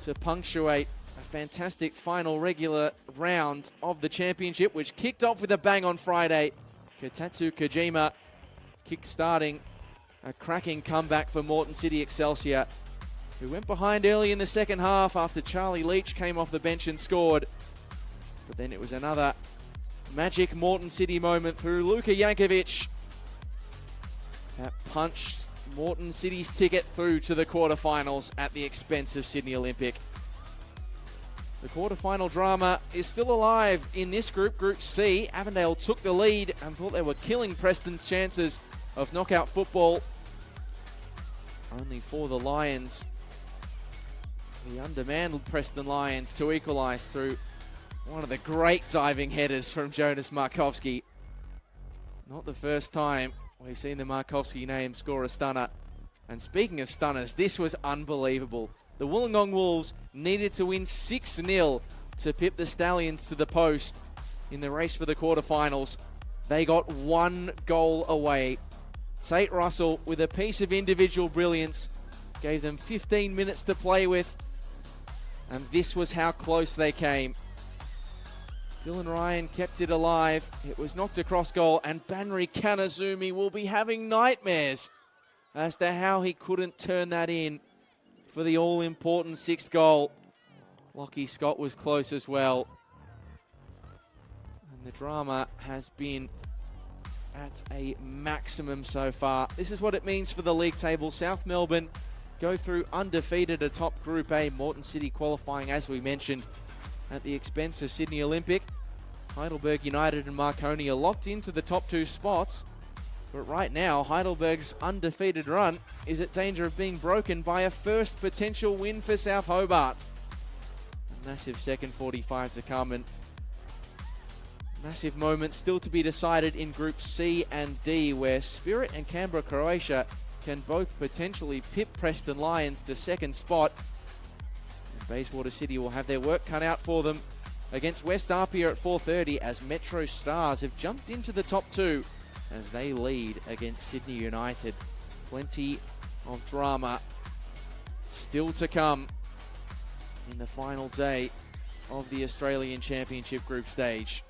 to punctuate a fantastic final regular round of the championship, which kicked off with a bang on Friday. Kotatsu Kojima kick-starting a cracking comeback for Moreton City Excelsior, who went behind early in the second half after Charlie Leach came off the bench and scored. But then it was another magic Moreton City moment through Luka Jankovic that punched Moreton City's ticket through to the quarterfinals at the expense of Sydney Olympic. The quarterfinal drama is still alive in this group, Group C. Avondale took the lead and thought they were killing Preston's chances of knockout football. Only for the Lions, the undermanned Preston Lions, to equalise through one of the great diving headers from Jonas Markovski. Not the first time we've seen the Markovski name score a stunner. And speaking of stunners, this was unbelievable. The Wollongong Wolves needed to win 6-0 to pip the Stallions to the post in the race for the quarterfinals. They got one goal away. Tate Russell, with a piece of individual brilliance, gave them 15 minutes to play with. And this was how close they came. Dylan Ryan kept it alive. It was knocked across goal, and Banri Kanazumi will be having nightmares as to how he couldn't turn that in for the all-important sixth goal. Lockie Scott was close as well. And the drama has been at a maximum so far. This is what it means for the league table. South Melbourne go through undefeated atop Group A. Moreton City qualifying, as we mentioned, at the expense of Sydney Olympic. Heidelberg United and Marconi are locked into the top two spots. But right now, Heidelberg's undefeated run is at danger of being broken by a first potential win for South Hobart. A massive second 45 to come, and massive moments still to be decided in Group C and D, where Spirit and Canberra Croatia can both potentially pip Preston Lions to second spot. And Bayswater City will have their work cut out for them against West Apia at 4:30 as Metro Stars have jumped into the top 2 as they lead against Sydney United. Plenty of drama still to come in the final day of the Australian Championship group stage.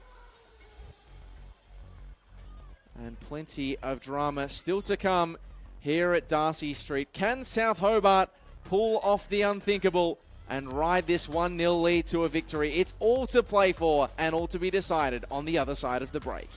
And plenty of drama still to come here at Darcy Street. Can South Hobart pull off the unthinkable and ride this 1-0 lead to a victory? It's all to play for and all to be decided on the other side of the break.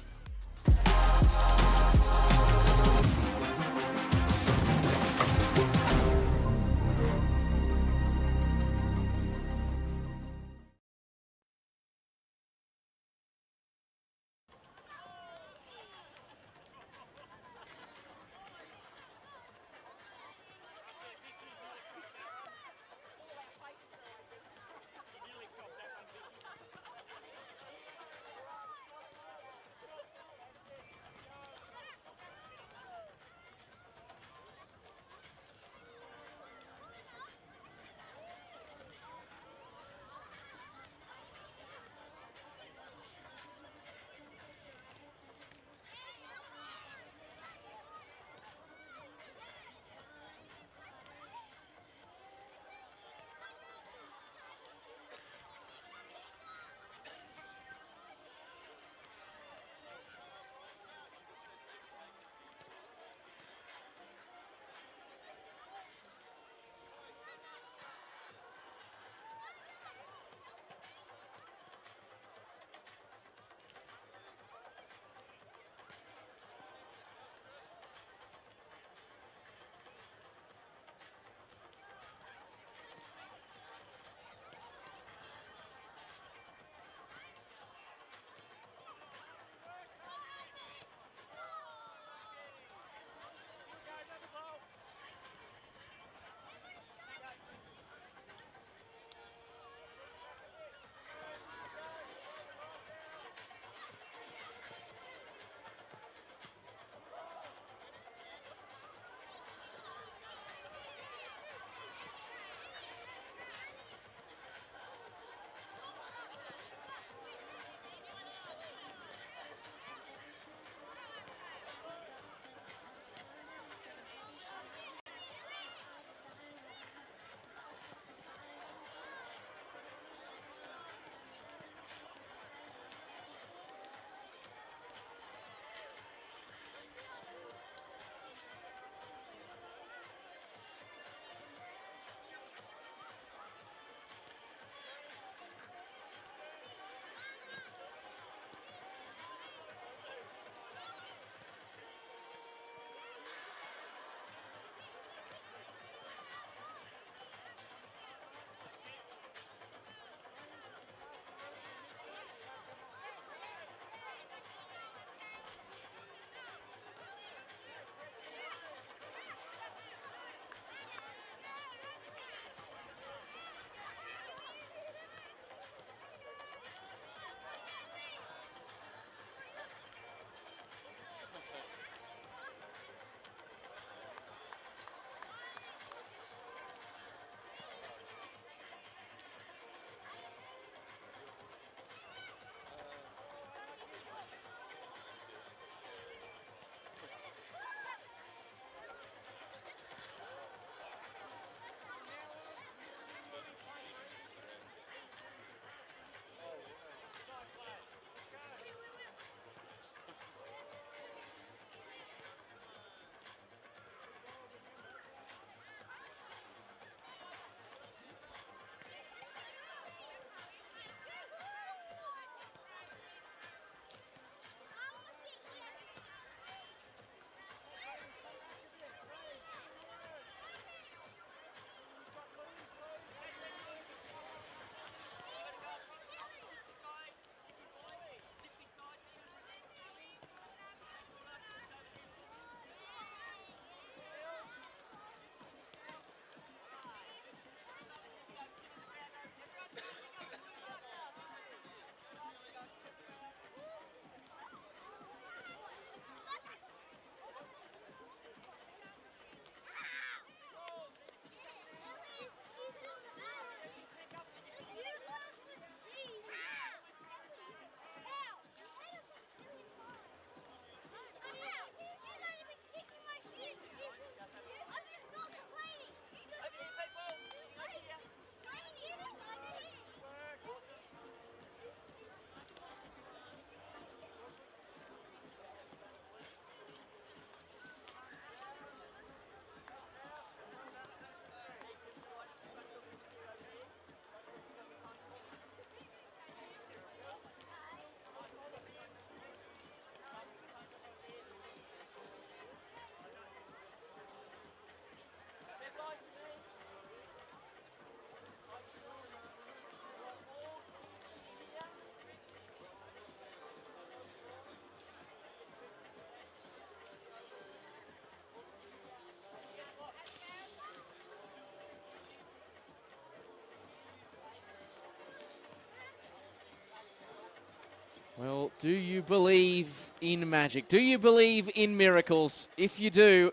Well, do you believe in magic? Do you believe in miracles? If you do,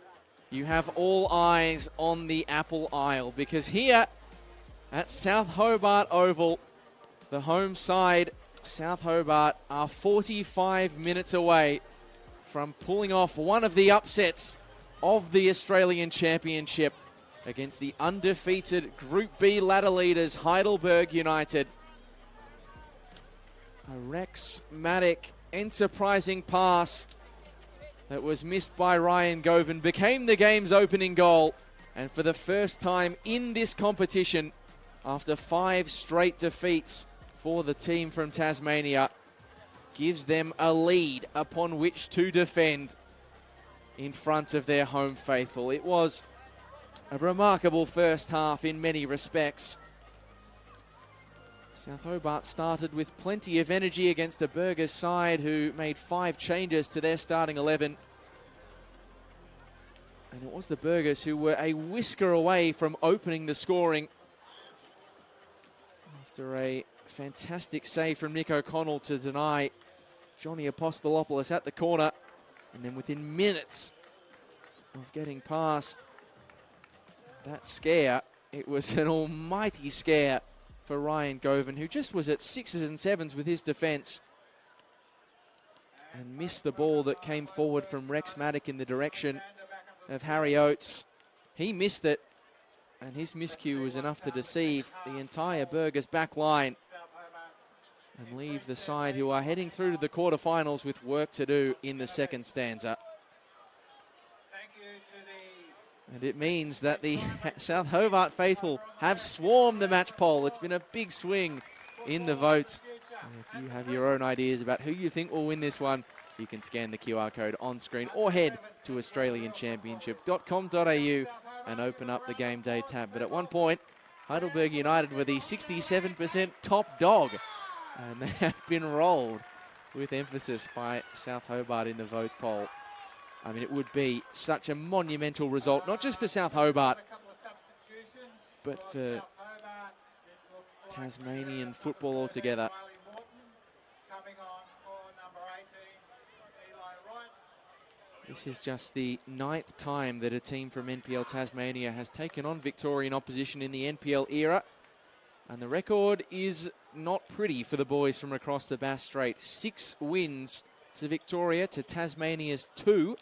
you have all eyes on the Apple Isle, because here at South Hobart Oval, the home side, South Hobart, are 45 minutes away from pulling off one of the upsets of the Australian Championship against the undefeated Group B ladder leaders, Heidelberg United. A Rex-matic, enterprising pass that was missed by Ryan Govan became the game's opening goal. And for the first time in this competition, after 5 straight defeats for the team from Tasmania, gives them a lead upon which to defend in front of their home faithful. It was a remarkable first half in many respects. South Hobart started with plenty of energy against the Burgers side, who made 5 changes to their starting 11. And it was the Burgers who were a whisker away from opening the scoring after a fantastic save from Nick O'Connell to deny Johnny Apostolopoulos at the corner. And then within minutes of getting past that scare, it was an almighty scare for Ryan Govan, who just was at 6s and 7s with his defence and missed the ball that came forward from Rex-matic in the direction of Harry Oates. He missed it, and his miscue was enough to deceive the entire Burgers back line and leave the side who are heading through to the quarterfinals with work to do in the second stanza. And it means that the South Hobart faithful have swarmed the match poll. It's been a big swing in the votes. And if you have your own ideas about who you think will win this one, you can scan the QR code on screen or head to australianchampionship.com.au and open up the game day tab. But at one point, Heidelberg United were the 67% top dog, and they have been rolled with emphasis by South Hobart in the vote poll. I mean, it would be such a monumental result, not just for South Hobart, but for Tasmanian football altogether. This is just the 9th time that a team from NPL Tasmania has taken on Victorian opposition in the NPL era. And the record is not pretty for the boys from across the Bass Strait. 6 wins to Victoria to Tasmania's 2.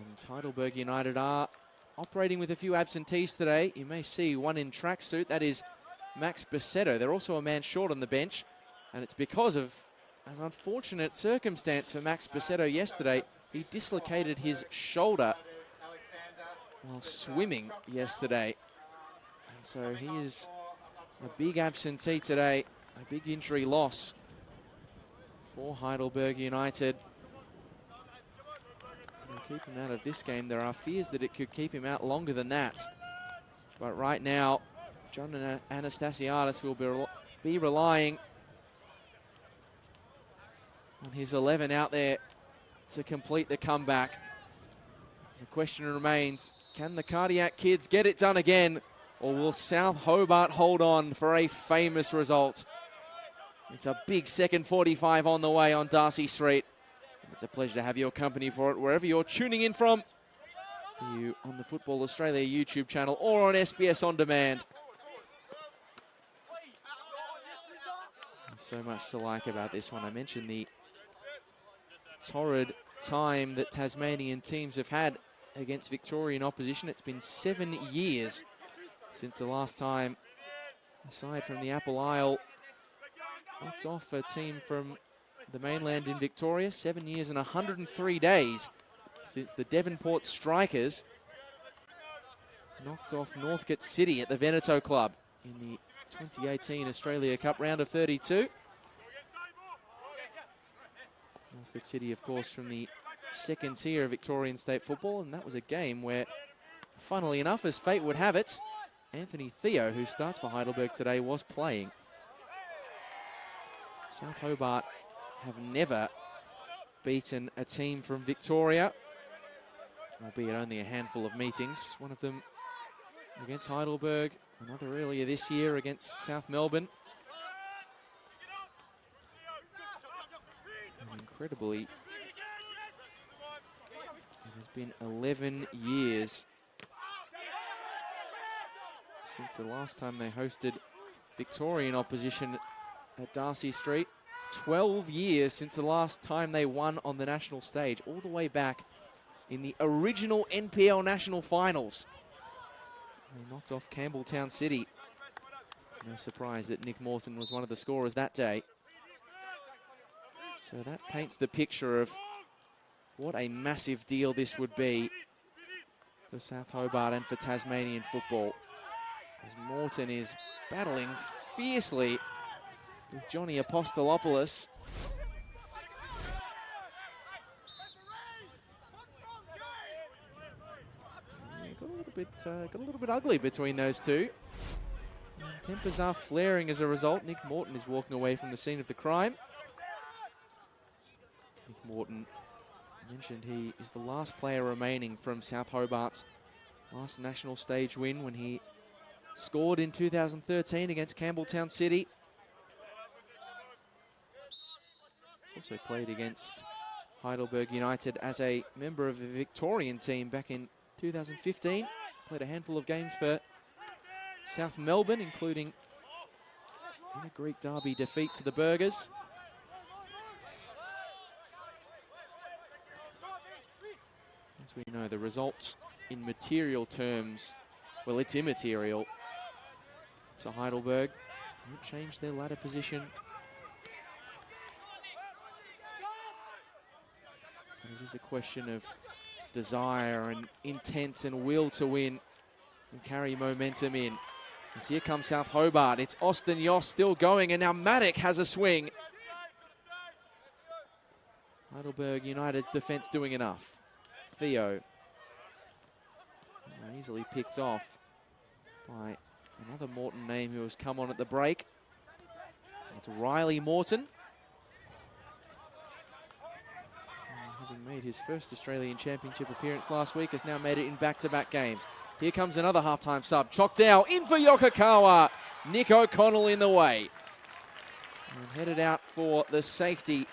And Heidelberg United are operating with a few absentees today. You may see one in tracksuit. That is Max Bassetto. They're also a man short on the bench. And it's because of an unfortunate circumstance for Max Bassetto yesterday. He dislocated his shoulder while swimming yesterday. And so he is a big absentee today. A big injury loss for Heidelberg United. It'll keep him out of this game. There are fears that it could keep him out longer than that. But right now, John Anastasiadis will be relying on his 11 out there to complete the comeback. The question remains, can the Cardiac kids get it done again, or will South Hobart hold on for a famous result? It's a big second 45 on the way on Darcy Street. It's a pleasure to have your company for it wherever you're tuning in from. Be you on the Football Australia YouTube channel or on SBS On Demand. There's so much to like about this one. I mentioned the torrid time that Tasmanian teams have had against Victorian opposition. It's been 7 years since the last time, aside from the Apple Isle, knocked off a team from the mainland in Victoria. 7 years and 103 days since the Devonport Strikers knocked off Northcote City at the Veneto Club in the 2018 Australia Cup round of 32. Northcote City, of course, from the second tier of Victorian state football, and that was a game where, funnily enough, as fate would have it, Anthony Theo, who starts for Heidelberg today, was playing. South Hobart have never beaten a team from Victoria, albeit only a handful of meetings. One of them against Heidelberg Another earlier this year against South Melbourne. And incredibly, it has been 11 years since the last time they hosted Victorian opposition at Darcy Street. 12 years since the last time they won on the national stage, all the way back in the original NPL National Finals. They knocked off Campbelltown City. No surprise that Nick Morton was one of the scorers that day. So that paints the picture of what a massive deal this would be for South Hobart and for Tasmanian football, as Morton is battling fiercely with Johnny Apostolopoulos. Got a little bit ugly between those two. And tempers are flaring as a result. Nick Morton is walking away from the scene of the crime. Nick Morton mentioned he is the last player remaining from South Hobart's last national stage win when he scored in 2013 against Campbelltown City. He's also played against Heidelberg United as a member of the Victorian team back in 2015. Played a handful of games for South Melbourne, including in a Greek derby defeat to the Burgers. As we know, the results in material terms, well, it's immaterial. So Heidelberg won't change their ladder position. And it is a question of desire and intent and will to win and carry momentum in. As here comes South Hobart. It's Austin Yoss still going, and now Maddock has a swing. Heidelberg United's defense doing enough. Theo easily picked off by another Morton name who has come on at the break. It's Riley Morton. Having made his first Australian Championship appearance last week, has now made it in back-to-back games. Here comes another halftime sub. Choctaw in for Yokokawa. Nick O'Connell in the way. And headed out for the safety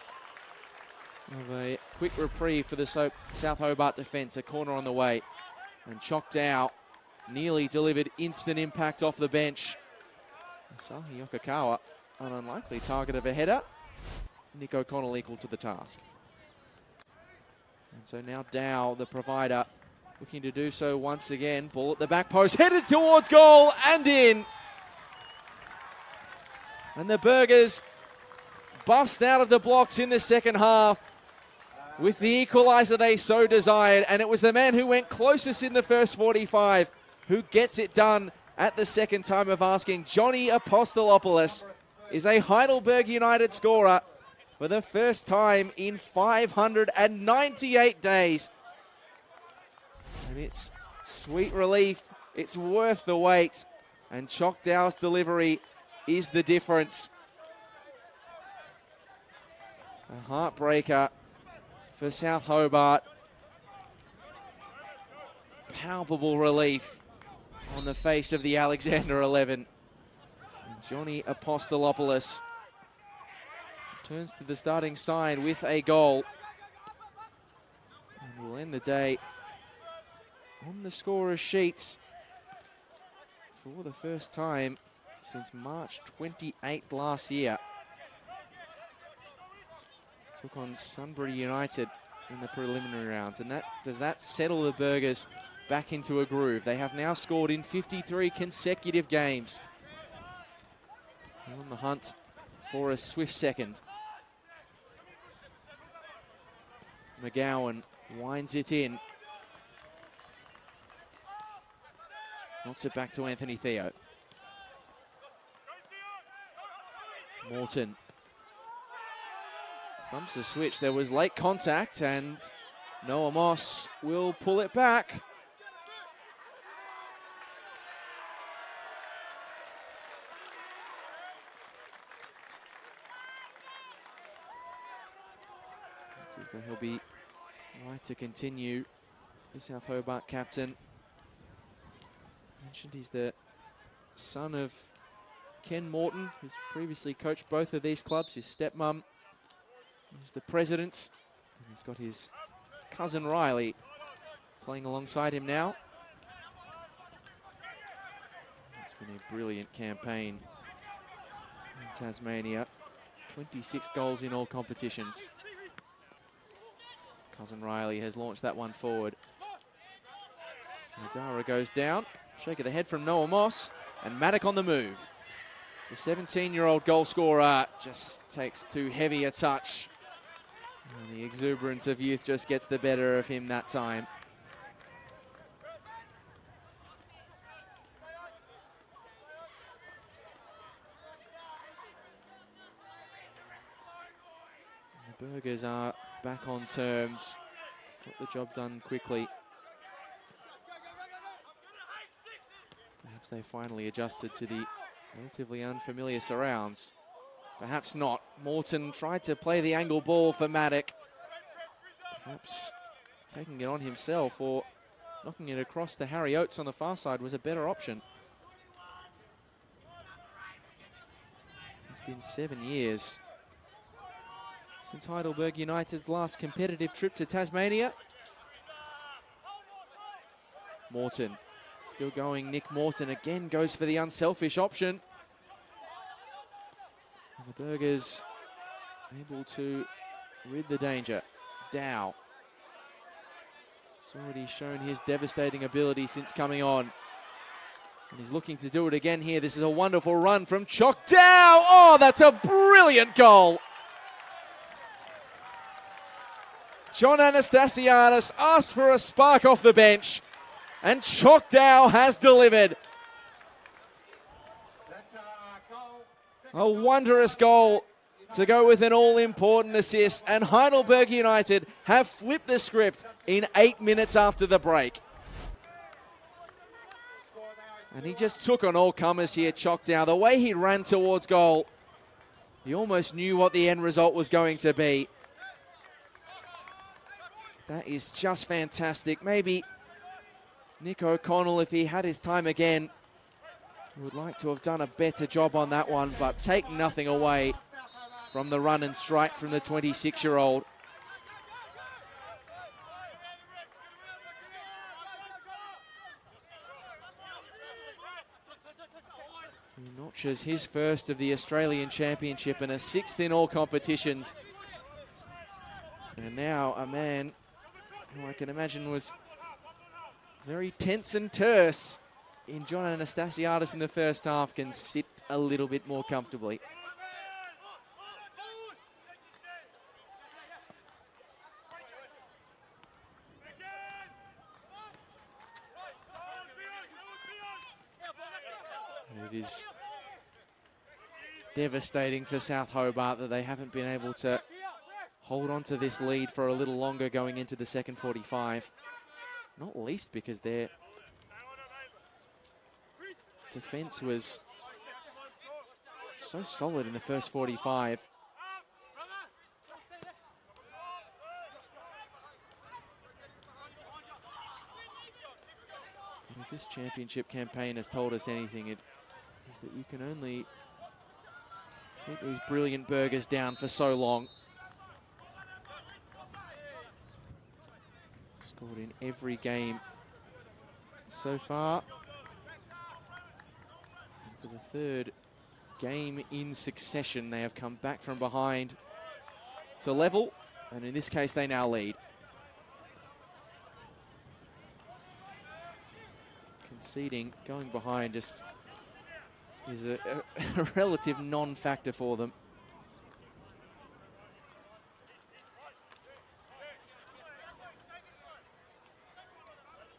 of a quick reprieve for the South Hobart defence. A corner on the way. And Choctaw nearly delivered instant impact off the bench. Sahi Yokokawa, an unlikely target of a header. Nick O'Connell equal to the task. And so now Dow, the provider, looking to do so once again. Ball at the back post, headed towards goal and in. And the Burgers bust out of the blocks in the second half with the equalizer they so desired. And it was the man who went closest in the first 45 who gets it done at the second time of asking. Johnny Apostolopoulos is a Heidelberg United scorer for the first time in 598 days. And it's sweet relief. It's worth the wait. And Choctaw's delivery is the difference. A heartbreaker for South Hobart. Palpable relief on the face of the Alexander 11. And Johnny Apostolopoulos turns to the starting side with a goal. And will end the day on the scorer's sheets for the first time since March 28th last year. Took on Sunbury United in the preliminary rounds. And does that settle the Burgers back into a groove? They have now scored in 53 consecutive games. They're on the hunt for a swift second. McGowan winds it in. Knocks it back to Anthony Theo. Morton. Thumbs the switch. There was late contact and Noah Moss will pull it back. So he'll be right to continue. The South Hobart captain mentioned he's the son of Ken Morton, who's previously coached both of these clubs. His stepmom is the president, and he's got his cousin Riley playing alongside him now. It's been a brilliant campaign in Tasmania. 26 goals in all competitions. Cousin Riley has launched that one forward. Zara goes down. Shake of the head from Noah Moss, and Maddock on the move. The 17-year-old goal scorer just takes too heavy a touch. And the exuberance of youth just gets the better of him that time. The Burgers are back on terms. Got the job done quickly. Perhaps they finally adjusted to the relatively unfamiliar surrounds. Perhaps not. Morton tried to play the angle ball for Maddock. Perhaps taking it on himself or knocking it across to Harry Oates on the far side was a better option. It's been 7 years since Heidelberg United's last competitive trip to Tasmania. Morton. Still going, Nick Morton again goes for the unselfish option. And the Burgers able to rid the danger. Dow. He's already shown his devastating ability since coming on. And he's looking to do it again here. This is a wonderful run from Chock Dow. Oh, that's a brilliant goal. John Anastasiadis asked for a spark off the bench. And Chock Dow has delivered. A wondrous goal to go with an all-important assist. And Heidelberg United have flipped the script in 8 minutes after the break. And he just took on all comers here, Chock Dow. The way he ran towards goal, he almost knew what the end result was going to be. That is just fantastic. Maybe Nick O'Connell, if he had his time again, would like to have done a better job on that one, but take nothing away from the run and strike from the 26-year-old. He notches his first of the Australian Championship and a 6th in all competitions. And now a man who I can imagine was very tense and terse in John Anastasiadis in the first half can sit a little bit more comfortably. And it is devastating for South Hobart that they haven't been able to hold on to this lead for a little longer going into the second 45. Not least because their defense was so solid in the first 45. And if this championship campaign has told us anything, it is that you can only keep these brilliant Burgers down for so long. Scored in every game so far. And for the third game in succession, they have come back from behind to level, and in this case, they now lead. Conceding, going behind just is a relative non-factor for them.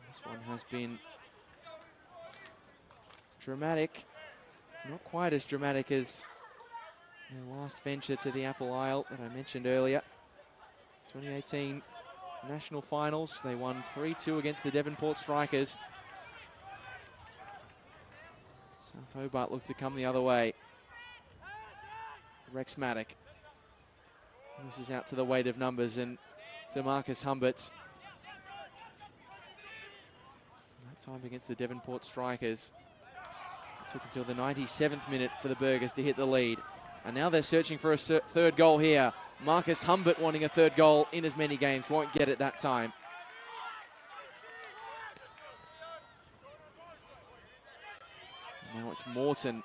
This one has been dramatic, not quite as dramatic as their last venture to the Apple Isle that I mentioned earlier. 2018 National Finals, they won 3-2 against the Devonport Strikers. South Hobart looked to come the other way. Rex Maddock loses out to the weight of numbers and to Marcus Humberts. That time against the Devonport Strikers. took until the 97th minute for the Burgers to hit the lead. And now they're searching for a third goal here. Marcus Humbert wanting a third goal in as many games. Won't get it that time. Now it's Morton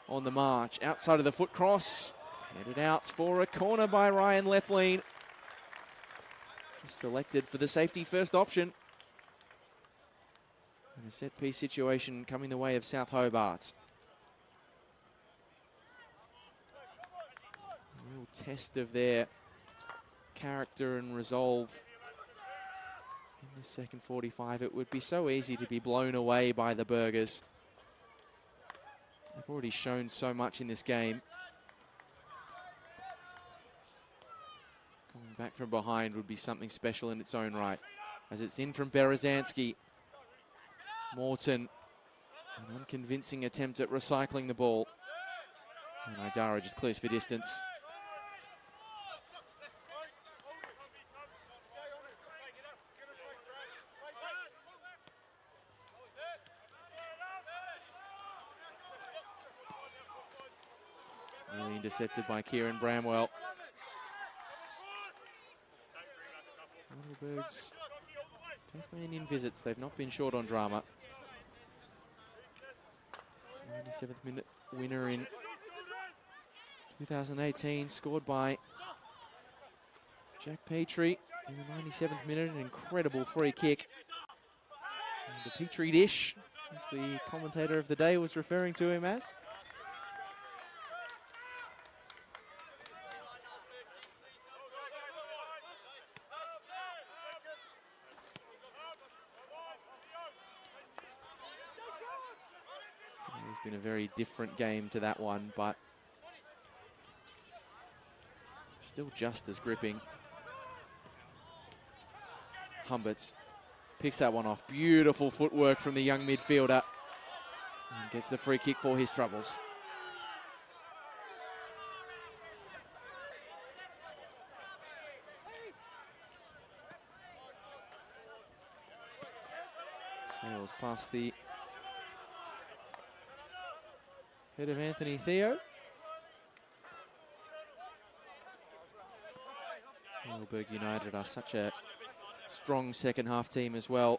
on the march. Outside of the foot cross. Headed out for a corner by Ryan Lethlean. Just elected for the safety first option. And a set piece situation coming the way of South Hobart. A real test of their character and resolve. In the second 45, it would be so easy to be blown away by the Burgers. They've already shown so much in this game. Coming back from behind would be something special in its own right. As it's in from Berezanski. Morton, an unconvincing attempt at recycling the ball. And Idara just clears for distance. Nearly intercepted by Kieran Bramwell. Heidelberg's Tasmanian visits, they've not been short on drama. 97th minute winner in 2018, scored by Jack Petrie in the 97th minute, an incredible free kick. And the Petrie dish, as the commentator of the day was referring to him as. It's been a very different game to that one, but still just as gripping. Humberts picks that one off. Beautiful footwork from the young midfielder. And gets the free kick for his troubles. Sails past the head of Anthony Theo. Heidelberg United are such a strong second half team as well.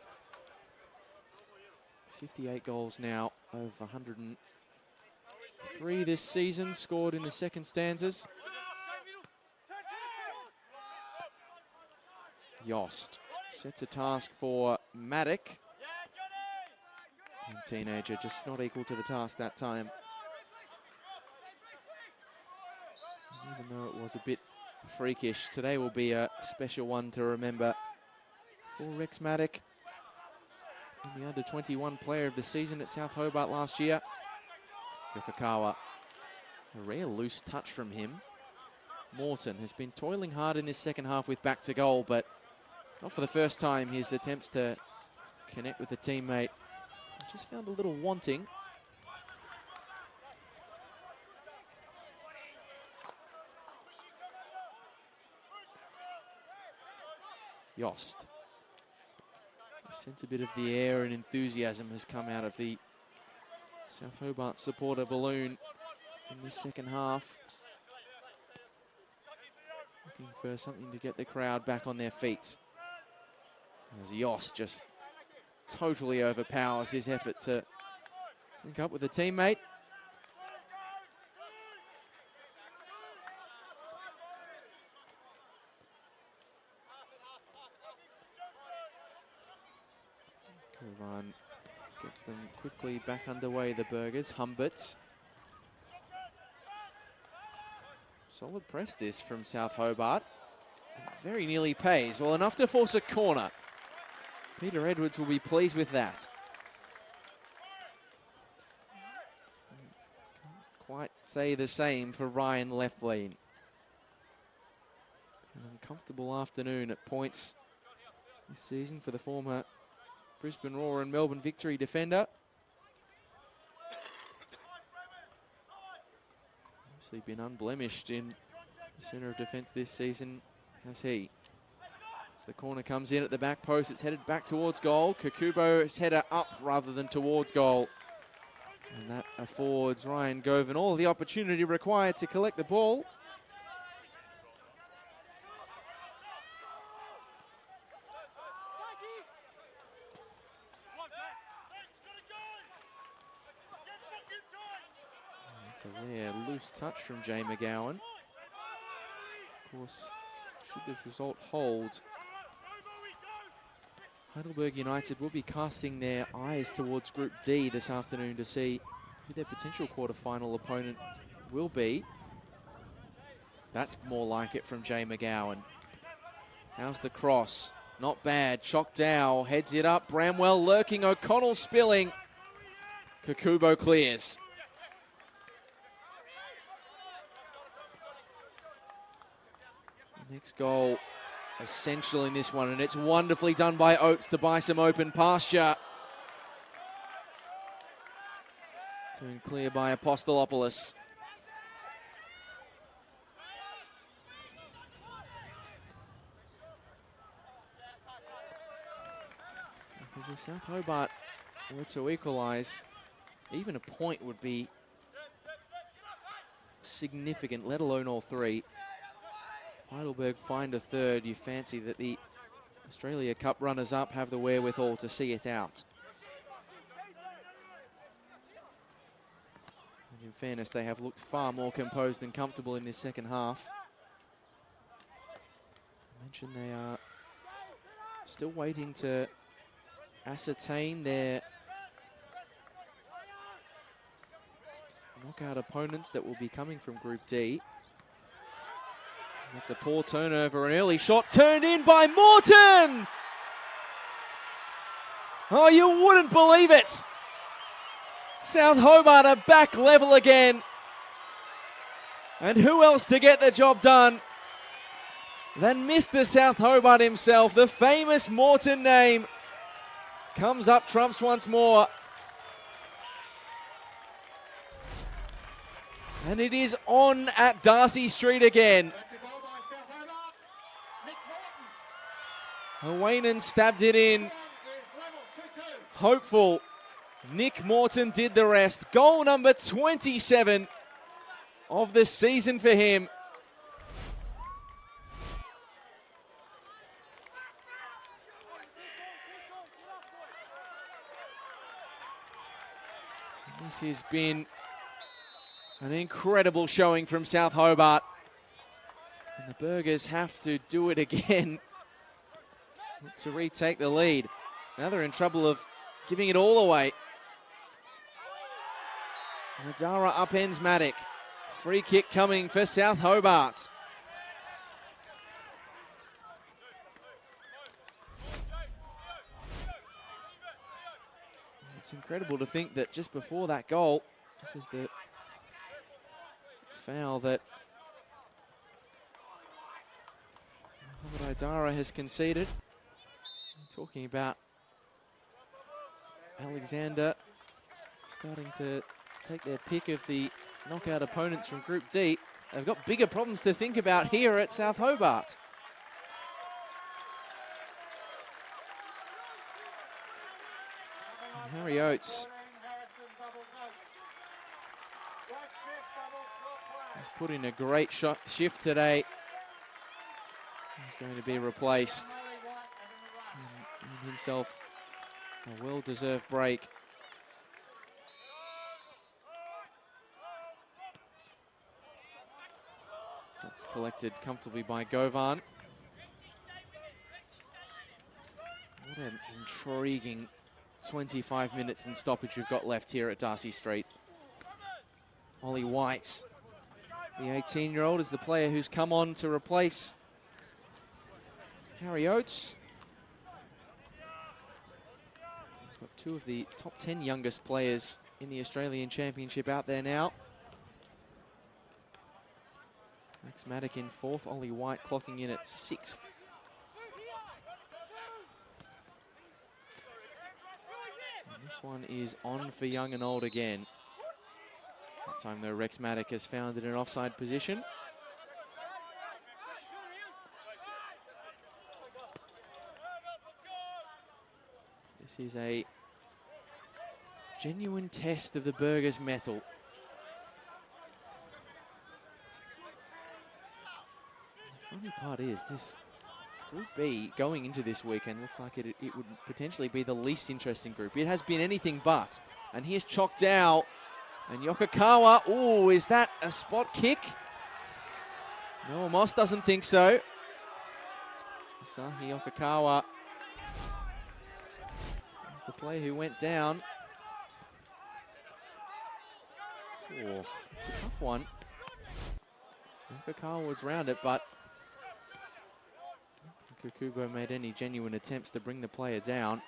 58 goals now of 103 this season, scored in the second stanzas. Yost sets a task for Maddock. And teenager just not equal to the task that time. Even though it was a bit freakish, today will be a special one to remember for Rex Maddock, the under-21 player of the season at South Hobart last year. Yokokawa, a rare loose touch from him. Morton has been toiling hard in this second half with back to goal, but not for the first time. His attempts to connect with a teammate just found a little wanting. Yost. I sense a bit of the air and enthusiasm has come out of the South Hobart supporter balloon in this second half. Looking for something to get the crowd back on their feet. As Yost just totally overpowers his effort to link up with a teammate. Kovan gets them quickly back underway, the Burgers. Humbert. Solid press this from South Hobart. Very nearly pays. Well, enough to force a corner. Peter Edwards will be pleased with that. Can't quite say the same for Ryan Lethlean. An uncomfortable afternoon at points this season for the former Brisbane Roar and Melbourne Victory defender. Obviously been unblemished in the centre of defence this season, has he? As the corner comes in at the back post, it's headed back towards goal. Kakubo's header up rather than towards goal. And that affords Ryan Govan all the opportunity required to collect the ball. It's a rare loose touch from Jay McGowan. Of course, should this result hold, Heidelberg United will be casting their eyes towards Group D this afternoon to see who their potential quarterfinal opponent will be. That's more like it from Jay McGowan. How's the cross? Not bad. Chokdao heads it up. Bramwell lurking. O'Connell spilling. Kakubo clears. Next goal essential in this one, and it's wonderfully done by Oates to buy some open pasture. Turned clear by Apostolopoulos. Because if South Hobart were to equalise, even a point would be significant, let alone all three. Heidelberg find a third. You fancy that the Australia Cup runners-up have the wherewithal to see it out. And in fairness, they have looked far more composed and comfortable in this second half. I mentioned they are still waiting to ascertain their knockout opponents that will be coming from Group D. That's a poor turnover, an early shot turned in by Morton! Oh, you wouldn't believe it! South Hobart are back level again. And who else to get the job done than Mr. South Hobart himself? The famous Morton name comes up trumps once more. And it is on at Darcy Street again. Hawaiian stabbed it in. Hopeful. Nick Morton did the rest. Goal number 27 of the season for him. This has been an incredible showing from South Hobart. And the Burgers have to do it again to retake the lead. Now they're in trouble of giving it all away. Madara upends Maddock. Free kick coming for South Hobart. It's incredible to think that just before that goal, this is the foul that Hobart Idara has conceded. Talking about Alexander starting to take their pick of the knockout opponents from Group D. They've got bigger problems to think about here at South Hobart. And Harry Oates has put in a great shift today. He's going to be replaced. And himself a well-deserved break. That's collected comfortably by Govan. What an intriguing 25 minutes and stoppage we've got left here at Darcy Street. Ollie White, the 18-year-old, is the player who's come on to replace Harry Oates. Got two of the top 10 youngest players in the Australian Championship out there now. Max Maddock in fourth, Ollie White clocking in at sixth. And this one is on for young and old again. That time though, Rex Maddock has found it in an offside position. This is a genuine test of the Burgers' mettle. The funny part is this Group B going into this weekend looks like it would potentially be the least interesting group. It has been anything but. And here's Choctaw and Yokokawa. Oh, is that a spot kick? No, Moss doesn't think so. Asahi Yokokawa was the player who went down. Oh, it's a tough one. Yokokawa was round it, but Kukubo made any genuine attempts to bring the player down.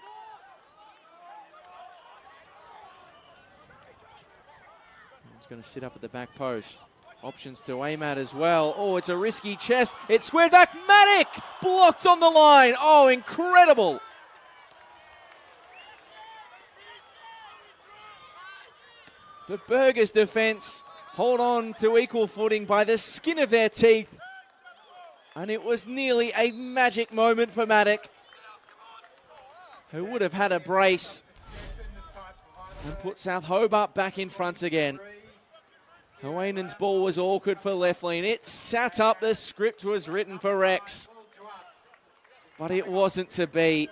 He's going to sit up at the back post. Options to aim at as well. Oh, it's a risky chest. It's squared back. Matic blocked on the line. Oh, incredible. The Burgers defense hold on to equal footing by the skin of their teeth. And it was nearly a magic moment for Matic, who would have had a brace and put South Hobart back in front again. Huanen's ball was awkward for Leflin. It sat up. The script was written for Rex, but it wasn't to be.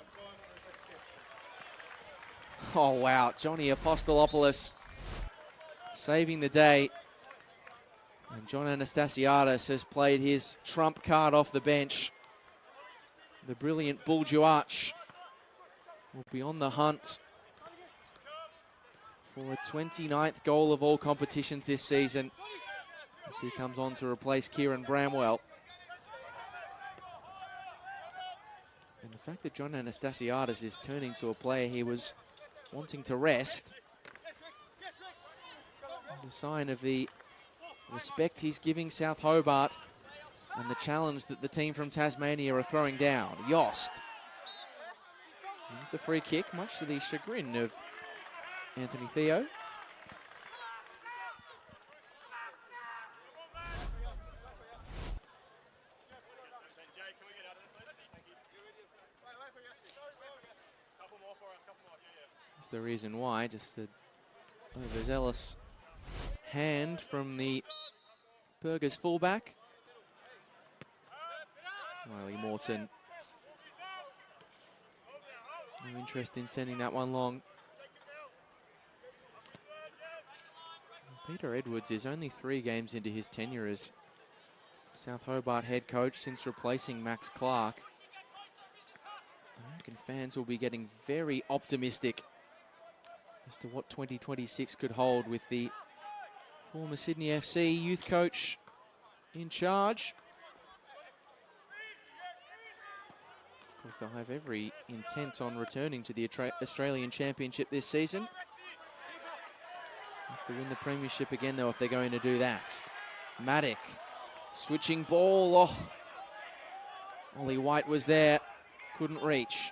Oh, wow. Johnny Apostolopoulos saving the day. And John Anastasiadis has played his trump card off the bench. The brilliant Buljuach will be on the hunt for a 29th goal of all competitions this season as he comes on to replace Kieran Bramwell. And the fact that John Anastasiadis is turning to a player he was wanting to rest is a sign of the respect he's giving South Hobart and the challenge that the team from Tasmania are throwing down. Yost. Here's the free kick, much to the chagrin of Anthony Theo. That's the reason why, just the overzealous hand from the Burgers fullback. Riley Morton. No interest in sending that one long. Peter Edwards is only 3 games into his tenure as South Hobart head coach since replacing Max Clark. American fans will be getting very optimistic as to what 2026 could hold with the former Sydney FC youth coach in charge. Of course, they'll have every intent on returning to the Australian Championship this season. Have to win the premiership again, though, if they're going to do that. Matic, switching ball. Oh, Ollie White was there, couldn't reach.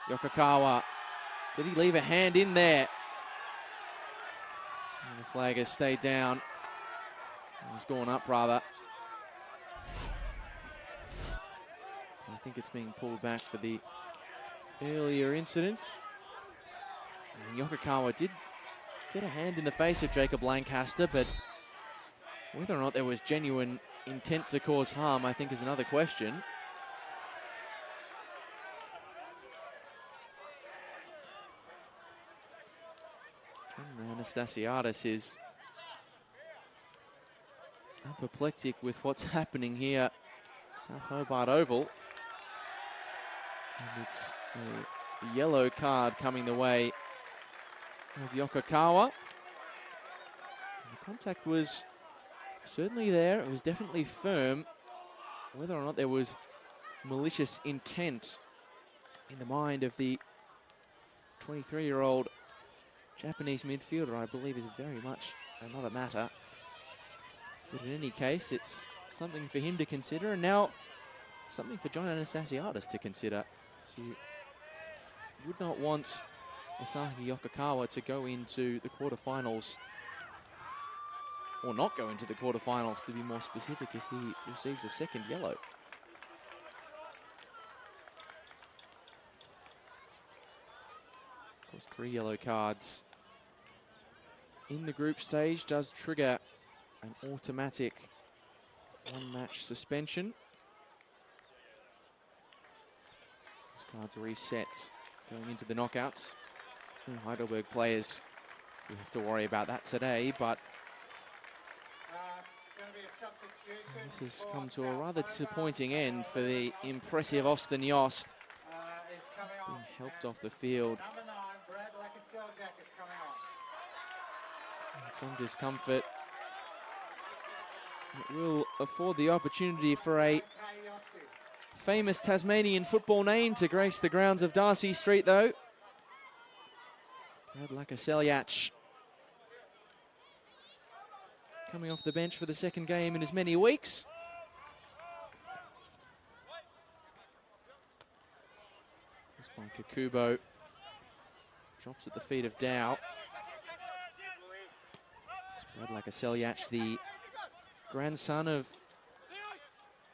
Yokokawa, did he leave a hand in there? And the flag has stayed down. He's gone up, rather. I think it's being pulled back for the earlier incidents. And Yokokawa did get a hand in the face of Jacob Lancaster, but whether or not there was genuine intent to cause harm, I think is another question. Anastasiadis is apoplectic with what's happening here at South Hobart Oval. And it's a yellow card coming the way of Yokokawa. And the contact was certainly there. It was definitely firm. Whether or not there was malicious intent in the mind of the 23-year-old Japanese midfielder, I believe, is very much another matter. But in any case, it's something for him to consider, and now something for John Anastasiadis to consider. So you would not want Asahi Yokokawa to go into the quarterfinals, or not go into the quarterfinals to be more specific, if he receives a second yellow. Those 3 yellow cards in the group stage does trigger an automatic 1-match suspension. These cards reset going into the knockouts. There's no Heidelberg players who have to worry about that today, but this has come to a rather disappointing end for the impressive Austin Yost, being helped off the field. Number 9, Brad Lacasseljak is coming on. And some discomfort. It will afford the opportunity for a famous Tasmanian football name to grace the grounds of Darcy Street, though. Brad Lacasseljak coming off the bench for the second game in as many weeks. This by Kakubo. Drops at the feet of Dow. Brad Lacasseljak, the grandson of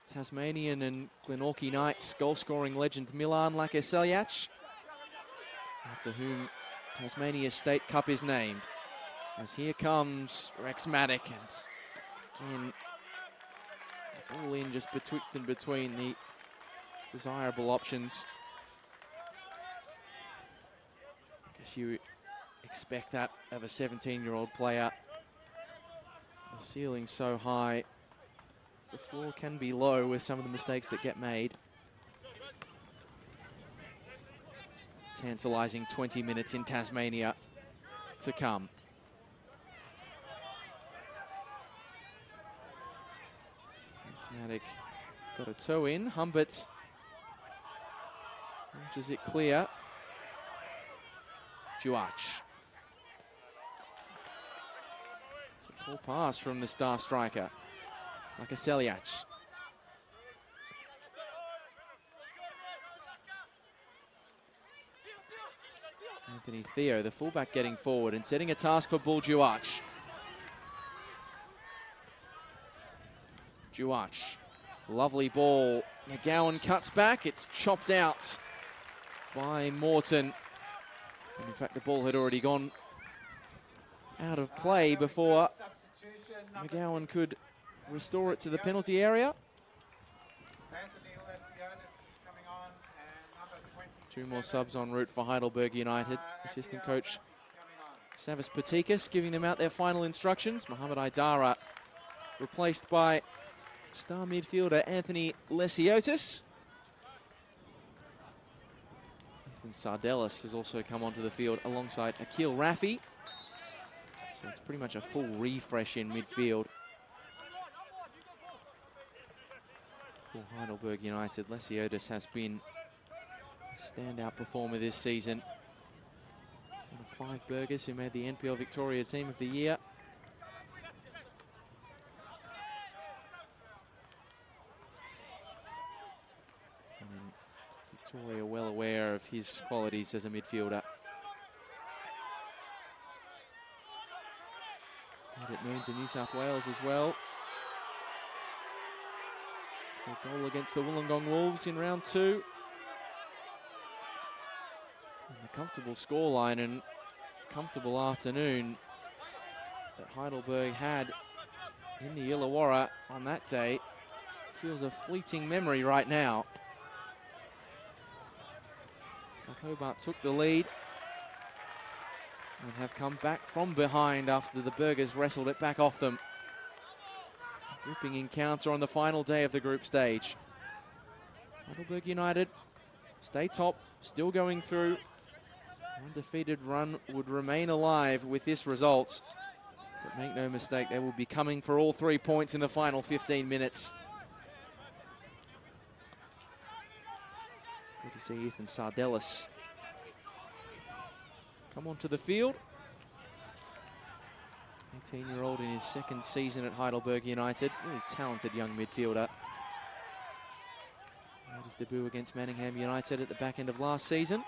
Tasmanian and Glenorchy Knights goal-scoring legend Milan Lacasseljak, after whom Tasmania State Cup is named. As here comes Rex Maddock, and again, the ball in just betwixt and between the desirable options. I guess you expect that of a 17-year-old player. The ceiling's so high, the floor can be low with some of the mistakes that get made. Tantalising 20 minutes in Tasmania to come. Maddock got a toe in. Humbert launches it clear. Juach. It's a poor pass from the star striker, Lacasseljak. Anthony Theo, the fullback, getting forward and setting a task for Bull Juach. Juach, lovely ball. McGowan cuts back. It's chopped out by Morton. And in fact, the ball had already gone out of play before McGowan could restore it to the penalty area. 2 more subs en route for Heidelberg United. Assistant coach Savas Patikas giving them out their final instructions. Mohamed Aidara replaced by star midfielder Anthony Lesiotis. Ethan Sardellis has also come onto the field alongside Akil Raffi. So it's pretty much a full refresh in midfield for Heidelberg United. Lesiotis has been a standout performer this season. One of 5 burgers who made the NPL Victoria Team of the Year. Victoria well aware of his qualities as a midfielder. Made it known to New South Wales as well. A goal against the Wollongong Wolves in round 2. And the comfortable scoreline and comfortable afternoon that Heidelberg had in the Illawarra on that day feels a fleeting memory right now. South Hobart took the lead and have come back from behind after the Burgers wrestled it back off them. A gripping encounter on the final day of the group stage. Heidelberg United stay top, still going through. Undefeated run would remain alive with this result. But make no mistake, they will be coming for all 3 points in the final 15 minutes. Good to see Ethan Sardellis come onto the field. 18-year-old in his 2nd season at Heidelberg United. Really talented young midfielder. Made his debut against Manningham United at the back end of last season.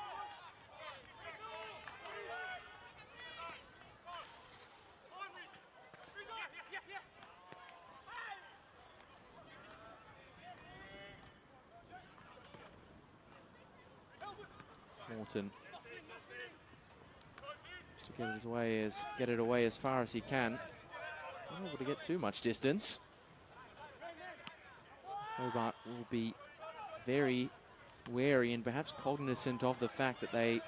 Morton get it away as far as he can. Not able to get too much distance. So Hobart will be very wary and perhaps cognizant of the fact that they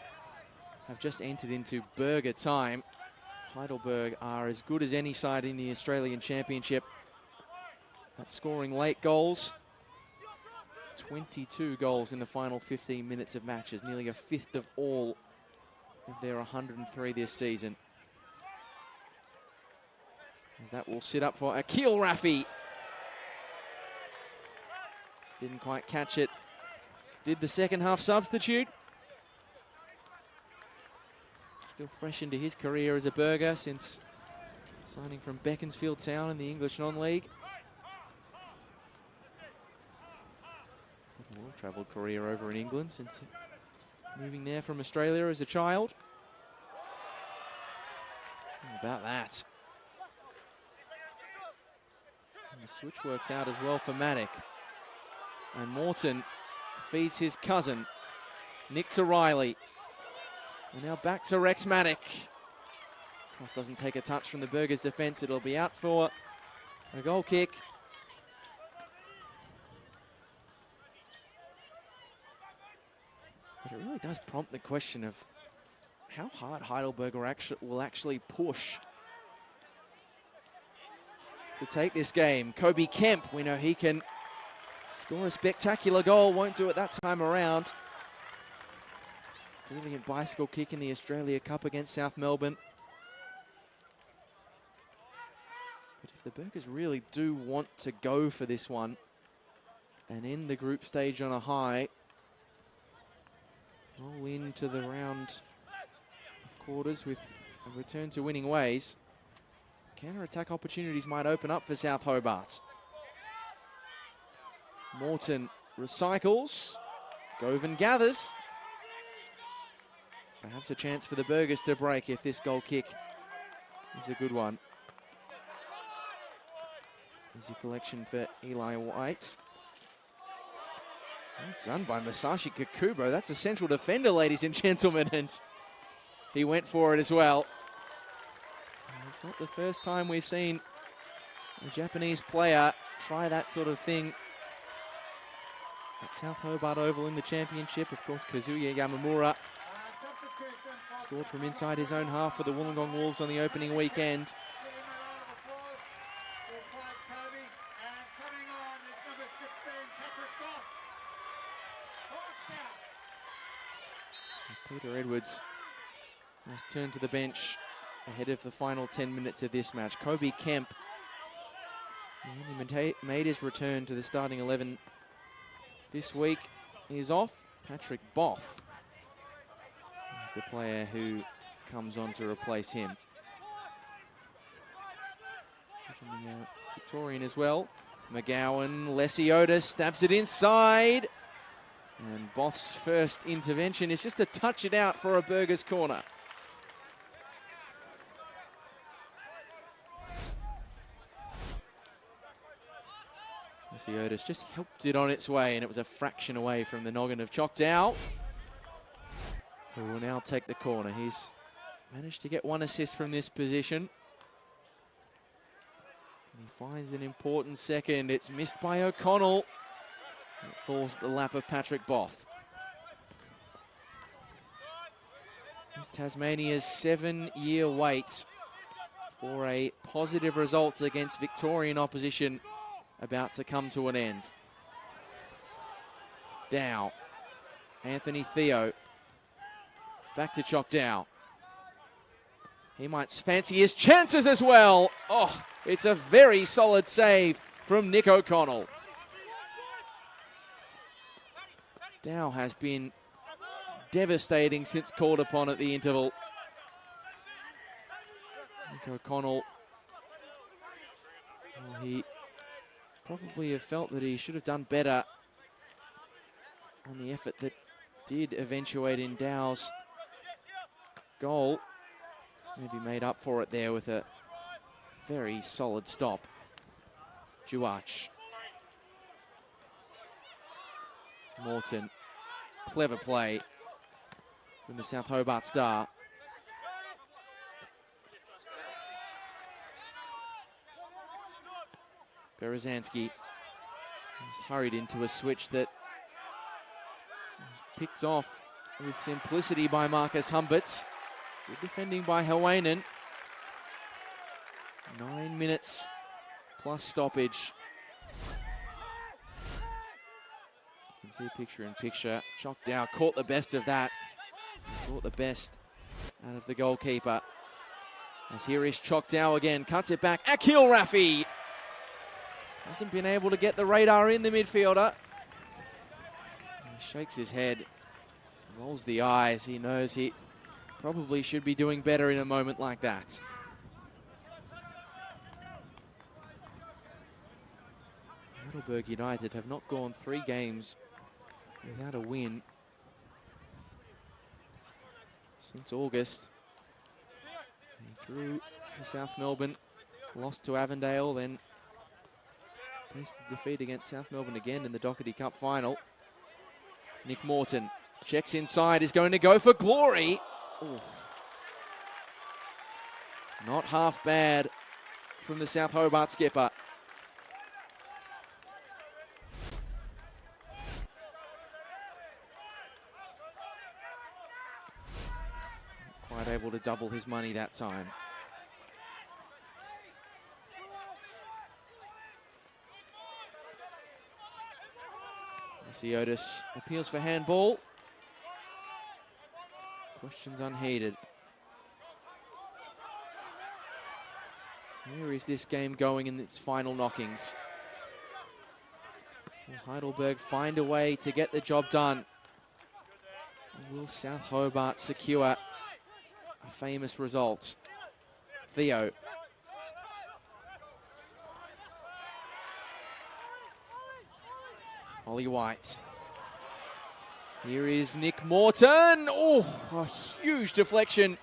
have just entered into burger time. Heidelberg are as good as any side in the Australian Championship at scoring late goals. 22 goals in the final 15 minutes of matches, nearly a fifth of all of their 103 this season. As that will sit up for Akil Rafi. Just didn't quite catch it. Did the second half substitute. Still fresh into his career as a burger since signing from Beaconsfield Town in the English non-league. A well-travelled career over in England since moving there from Australia as a child. How about that? And the switch works out as well for Maddock. And Morton feeds his cousin, Nick to Riley. And now back to Rex Maddock. Cross doesn't take a touch from the Burgers' defence. It'll be out for a goal kick. But it really does prompt the question of how hard Heidelberg will actually push to take this game. Kobe Kemp, we know he can score a spectacular goal. Won't do it that time around. Brilliant bicycle kick in the Australia Cup against South Melbourne. But if the Burgers really do want to go for this one and end the group stage on a high, roll into the round of quarters with a return to winning ways, counter-attack opportunities might open up for South Hobart. Morton recycles. Govan gathers. Perhaps a chance for the Burgers to break if this goal kick is a good one. Easy collection for Eli White. Well done by Masashi Kakubo. That's a central defender, ladies and gentlemen, and he went for it as well. And it's not the first time we've seen a Japanese player try that sort of thing at South Hobart Oval in the championship. Of course, Kazuya Yamamura scored from inside his own half for the Wollongong Wolves on the opening weekend. So Peter Edwards has turned to the bench ahead of the final 10 minutes of this match. Kobe Kemp only made his return to the starting 11 this week. He is off. Patrick Boff is the player who comes on to replace him. From the Victorian as well. McGowan, Lesiotis stabs it inside. And Boff's first intervention is just to touch it out for a Burgers corner. Lesiotis just helped it on its way, and it was a fraction away from the noggin of Choctaw, who will now take the corner. He's managed to get one assist from this position. And he finds an important second. It's missed by O'Connell. It falls to the lap of Patrick Boff. It's Tasmania's 7-year wait for a positive result against Victorian opposition about to come to an end. Dow. Anthony Theo. Back to Choctaw. He might fancy his chances as well. Oh, it's a very solid save from Nick O'Connell. Dow has been devastating since called upon at the interval. Nick O'Connell, well, he probably have felt that he should have done better on the effort that did eventuate in Dow's goal. Maybe made up for it there with a very solid stop. Juach. Morton. Clever play from the South Hobart star. Berezanski was hurried into a switch that was picked off with simplicity by Marcus Humberts. Good defending by Helwanen. 9 minutes plus stoppage. As you can see picture in picture. Choctaw caught the best of that. Caught the best out of the goalkeeper. As here is Choctaw again. Cuts it back. Akil Rafi hasn't been able to get the radar in, the midfielder. He shakes his head. Rolls the eyes. He knows he probably should be doing better in a moment like that. Heidelberg United have not gone 3 games without a win since August. They drew to South Melbourne, lost to Avondale, then tasted defeat against South Melbourne again in the Doherty Cup final. Nick Morton checks inside, is going to go for glory. Ooh. Not half bad from the South Hobart skipper. Quite able to double his money that time. Lesiotis appeals for handball. Questions unheeded. Where is this game going in its final knockings? Will Heidelberg find a way to get the job done? Or will South Hobart secure a famous result? Theo. Ollie White. Here is Nick Morton. Oh, a huge deflection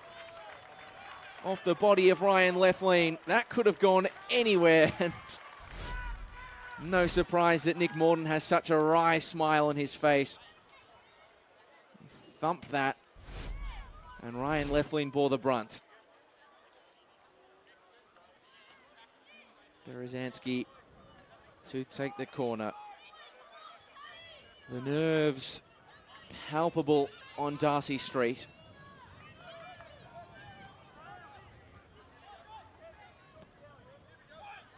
off the body of Ryan Lethlean. That could have gone anywhere. And no surprise that Nick Morton has such a wry smile on his face. He thumped that, and Ryan Lethlean bore the brunt. Berezanski to take the corner. The nerves palpable on Darcy Street.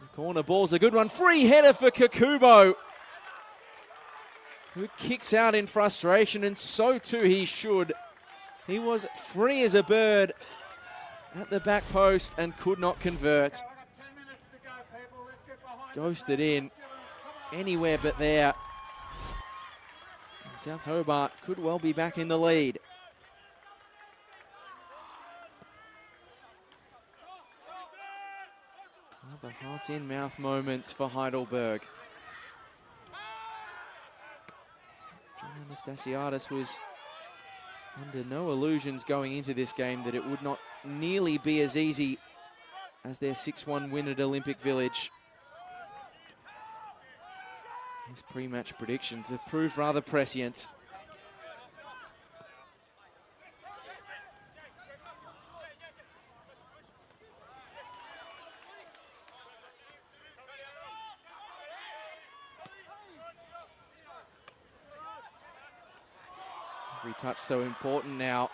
The corner ball's a good one. Free header for Kakubo, who kicks out in frustration, and so too he should. He was free as a bird at the back post and could not convert. Ghosted in anywhere but there. South Hobart could well be back in the lead. Other hearts-in-mouth moments for Heidelberg. John Anastasiadis was under no illusions going into this game that it would not nearly be as easy as their 6-1 win at Olympic Village. His pre-match predictions have proved rather prescient. Every touch so important now.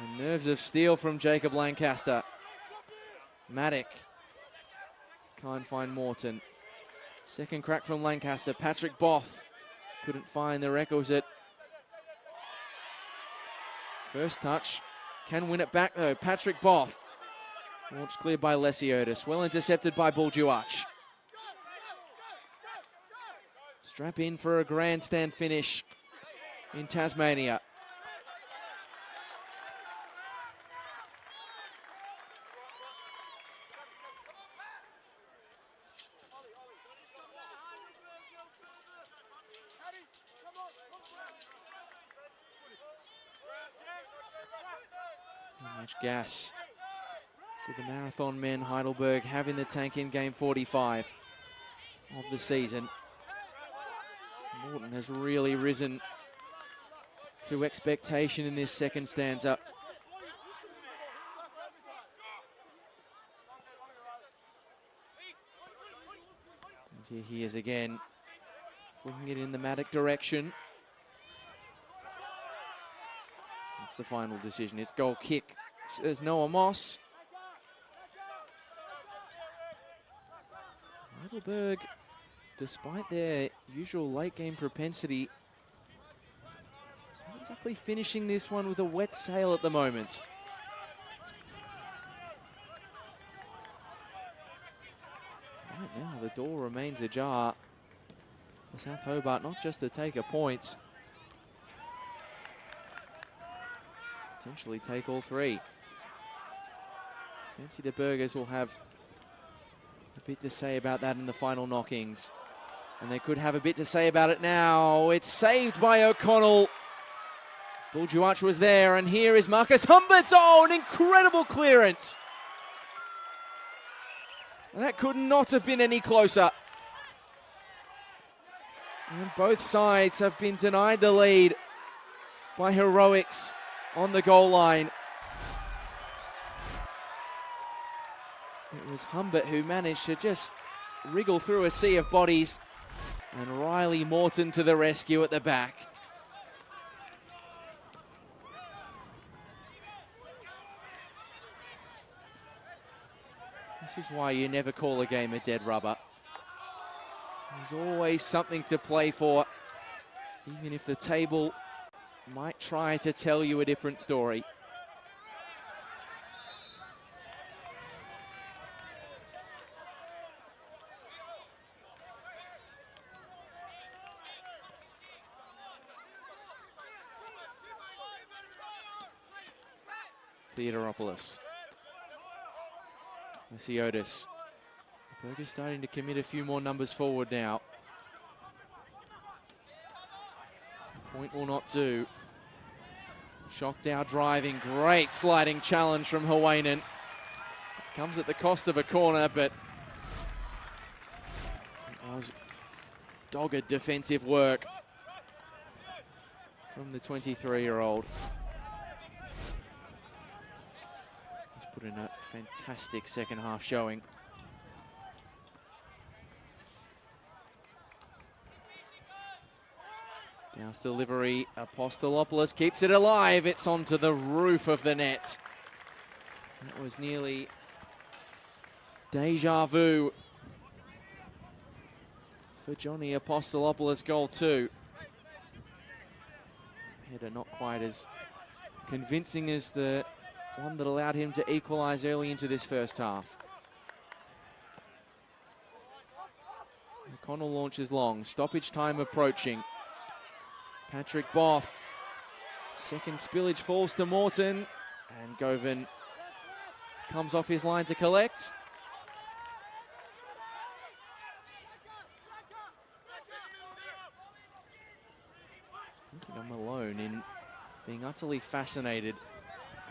And nerves of steel from Jacob Lancaster. Maddock can't find Morton. Second crack from Lancaster. Patrick Both couldn't find the requisite first touch. Can win it back though. Patrick Both. Launched clear by Lesiotis. Well intercepted by Buljuach. Strap in for a grandstand finish in Tasmania. How much gas did the marathon men Heidelberg have in the tank in game 45 of the season? Morton has really risen to expectation in this second stanza. Here he is again, flicking it in the Maddock direction. That's the final decision. It's goal kick, says Noah Moss. Heidelberg, despite their usual late game propensity, not exactly finishing this one with a wet sail at the moment. Right now, the door remains ajar for South Hobart, not just to take a point, potentially take all three. Fancy the Burgers will have a bit to say about that in the final knockings. And they could have a bit to say about it now. It's saved by O'Connell. Buljuach was there, and here is Marcus Humbert's. Oh, an incredible clearance. That could not have been any closer. And both sides have been denied the lead by heroics on the goal line. It was Humbert who managed to just wriggle through a sea of bodies, and Riley Morton to the rescue at the back. This is why you never call a game a dead rubber. There's always something to play for, even if the table might try to tell you a different story. Theodoropoulos. Messiotis. The Burgers starting to commit a few more numbers forward now. Point will not do. Shockdown driving, great sliding challenge from Hawainen. Comes at the cost of a corner, but it was dogged defensive work from the 23-year-old. He's put in a fantastic second half showing. Down's delivery, Apostolopoulos keeps it alive. It's onto the roof of the net. That was nearly deja vu for Johnny Apostolopoulos, goal 2. Header not quite as convincing as the one that allowed him to equalize early into this first half. O'Connell launches long, stoppage time approaching. Patrick Boff, second spillage falls to Morton, and Govan comes off his line to collect. I think I'm alone in being utterly fascinated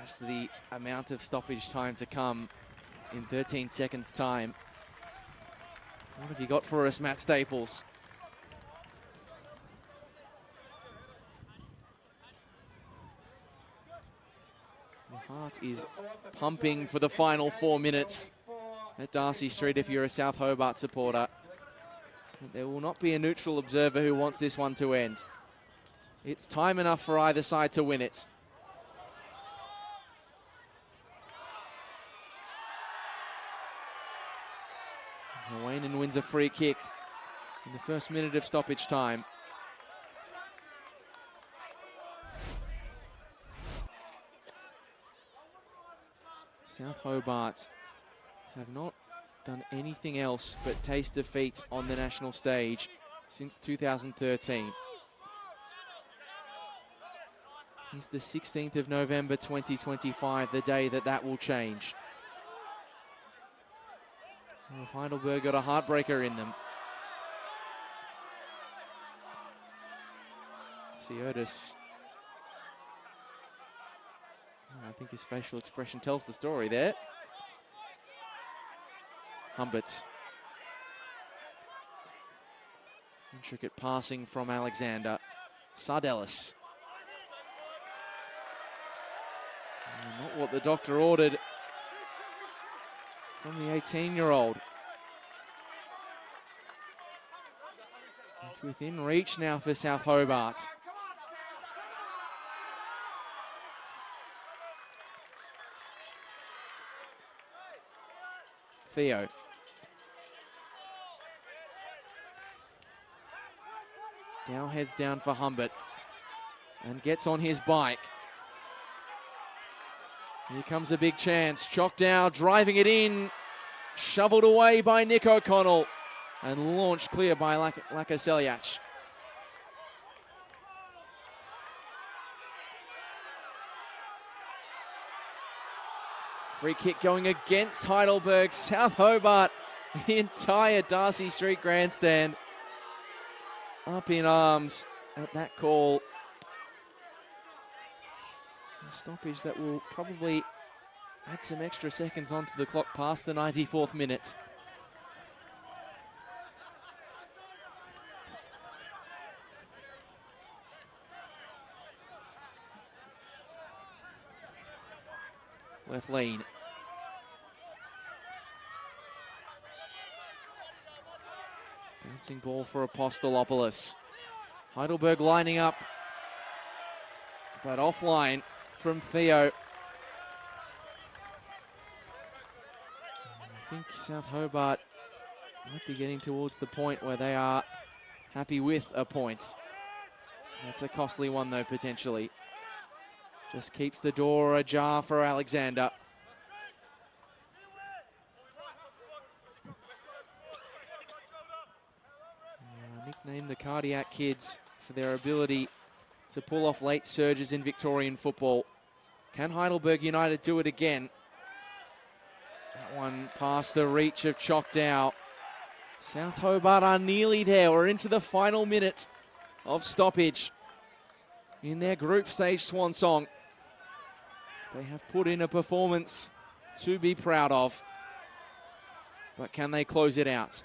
as to the amount of stoppage time to come in 13 seconds time. What have you got for us, Matt Staples? The heart is pumping for the final 4 minutes at Darcy Street if you're a South Hobart supporter. But there will not be a neutral observer who wants this one to end. It's time enough for either side to win it. Hawainen wins a free kick in the first minute of stoppage time. South Hobart have not done anything else but taste defeat on the national stage since 2013. It's the 16th of November 2025, the day that will change. Well, Heidelberg got a heartbreaker in them. Messiotis. I think his facial expression tells the story there. Humbert. Intricate passing from Alexander. Sardellis. Not what the doctor ordered from the 18-year-old. It's within reach now for South Hobart. Theo. Dow heads down for Humbert and gets on his bike. Here comes a big chance. Choctaw driving it in. Shoveled away by Nick O'Connell and launched clear by Lakaseliach. Free kick going against Heidelberg. South Hobart, the entire Darcy Street grandstand up in arms at that call. A stoppage that will probably add some extra seconds onto the clock past the 94th minute. Left lane. Bouncing ball for Apostolopoulos. Heidelberg lining up, but offline from Theo. I think South Hobart might be getting towards the point where they are happy with a point. That's a costly one though, potentially. Just keeps the door ajar for Alexander. Nicknamed the Cardiac Kids for their ability to pull off late surges in Victorian football. Can Heidelberg United do it again? That one past the reach of Choctaw. South Hobart are nearly there. We're into the final minute of stoppage in their group stage swan song. They have put in a performance to be proud of. But can they close it out?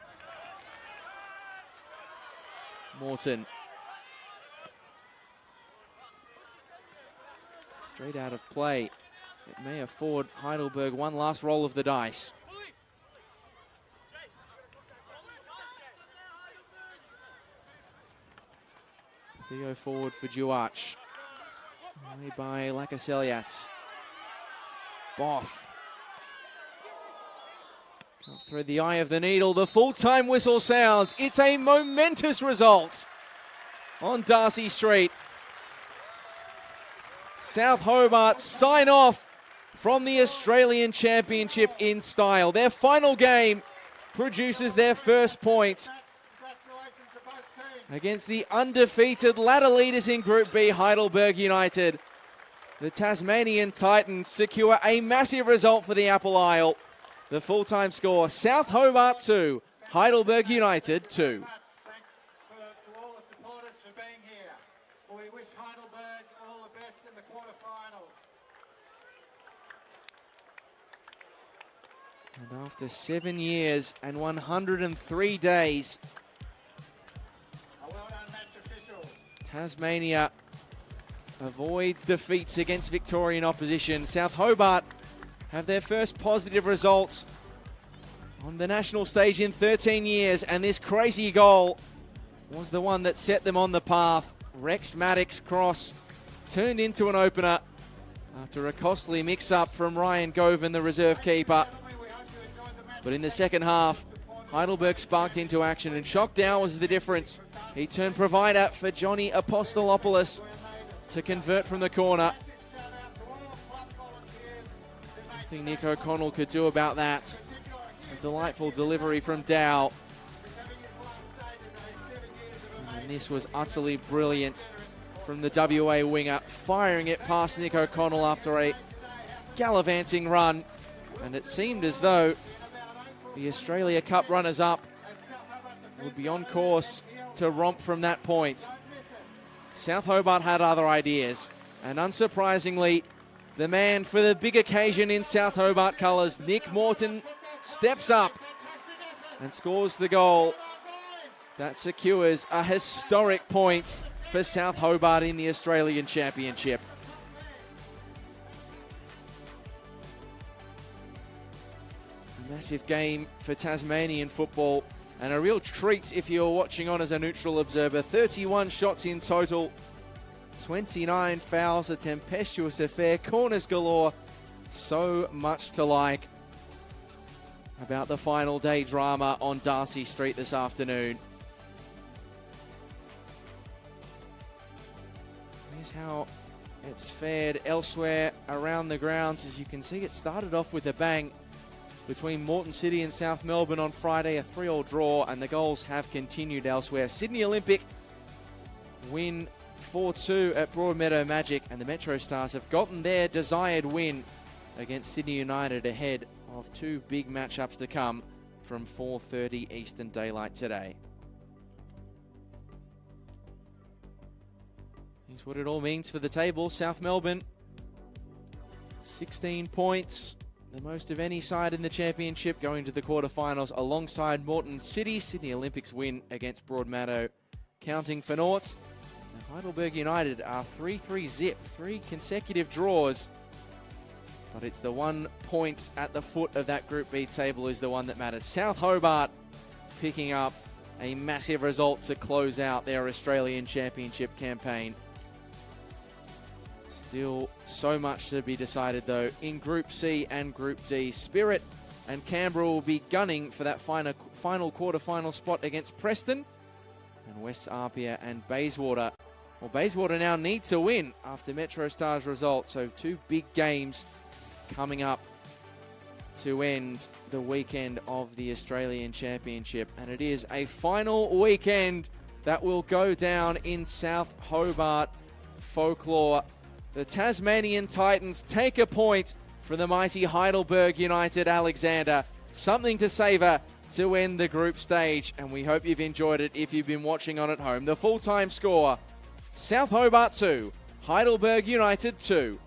Morton. Straight out of play. It may afford Heidelberg one last roll of the dice. Theo forward for Duarch. Away by Lakaseliats. Boff. Can't thread the eye of the needle. The full-time whistle sounds. It's a momentous result on Darcy Street. South Hobart sign off from the Australian Championship in style. Their final game produces their first point against the undefeated ladder leaders in Group B, Heidelberg United. The Tasmanian Titans secure a massive result for the Apple Isle. The full-time score, South Hobart 2, Heidelberg United 2. Thanks to all the supporters for being here. We wish Heidelberg all the best in the quarterfinals. And after 7 years and 103 days, A well-done match official. Tasmania avoids defeats against Victorian opposition. South Hobart have their first positive results on the national stage in 13 years, and this crazy goal was the one that set them on the path. Rex Maddox cross turned into an opener after a costly mix-up from Ryan Govan, the reserve keeper. But in the second half, Heidelberg sparked into action, and Choctaw was the difference. He turned provider for Johnny Apostolopoulos to convert from the corner. Nothing Nick O'Connell could do about that. A delightful delivery from Dow. And this was utterly brilliant from the WA winger, firing it past Nick O'Connell after a gallivanting run. And it seemed as though the Australia Cup runners-up would be on course to romp from that point. South Hobart had other ideas, and unsurprisingly, the man for the big occasion in South Hobart colours, Nick Morton, steps up and scores the goal that secures a historic point for South Hobart in the Australian Championship. A massive game for Tasmanian football and a real treat if you're watching on as a neutral observer. 31 shots in total, 29 fouls, a tempestuous affair, corners galore. So much to like about the final day drama on Darcy Street this afternoon. Here's how it's fared elsewhere around the grounds. As you can see, it started off with a bang between Moreton City and South Melbourne on Friday, a 3-3 draw, and the goals have continued elsewhere. Sydney Olympic win 4-2 at Broadmeadow Magic, and the Metro Stars have gotten their desired win against Sydney United ahead of two big matchups to come from 4:30 Eastern Daylight today. Here's what it all means for the table. South Melbourne, 16 points, the most of any side in the championship, going to the quarterfinals alongside Moreton City. Sydney Olympics win against Broadmeadow, counting for naught. And Heidelberg United are 3-3 zip, 3 consecutive draws. But it's the 1 point at the foot of that Group B table is the one that matters. South Hobart picking up a massive result to close out their Australian Championship campaign. Still so much to be decided though in Group C and Group D. Spirit and Canberra will be gunning for that final quarterfinal spot against Preston. And West Arpia and Bayswater. Well, Bayswater now need to win after Metro Stars' result. So 2 big games coming up to end the weekend of the Australian Championship. And it is a final weekend that will go down in South Hobart folklore. The Tasmanian Titans take a point from the mighty Heidelberg United Alexander. Something to savour to end the group stage, and we hope you've enjoyed it if you've been watching on at home. The full-time score, South Hobart 2, Heidelberg United 2.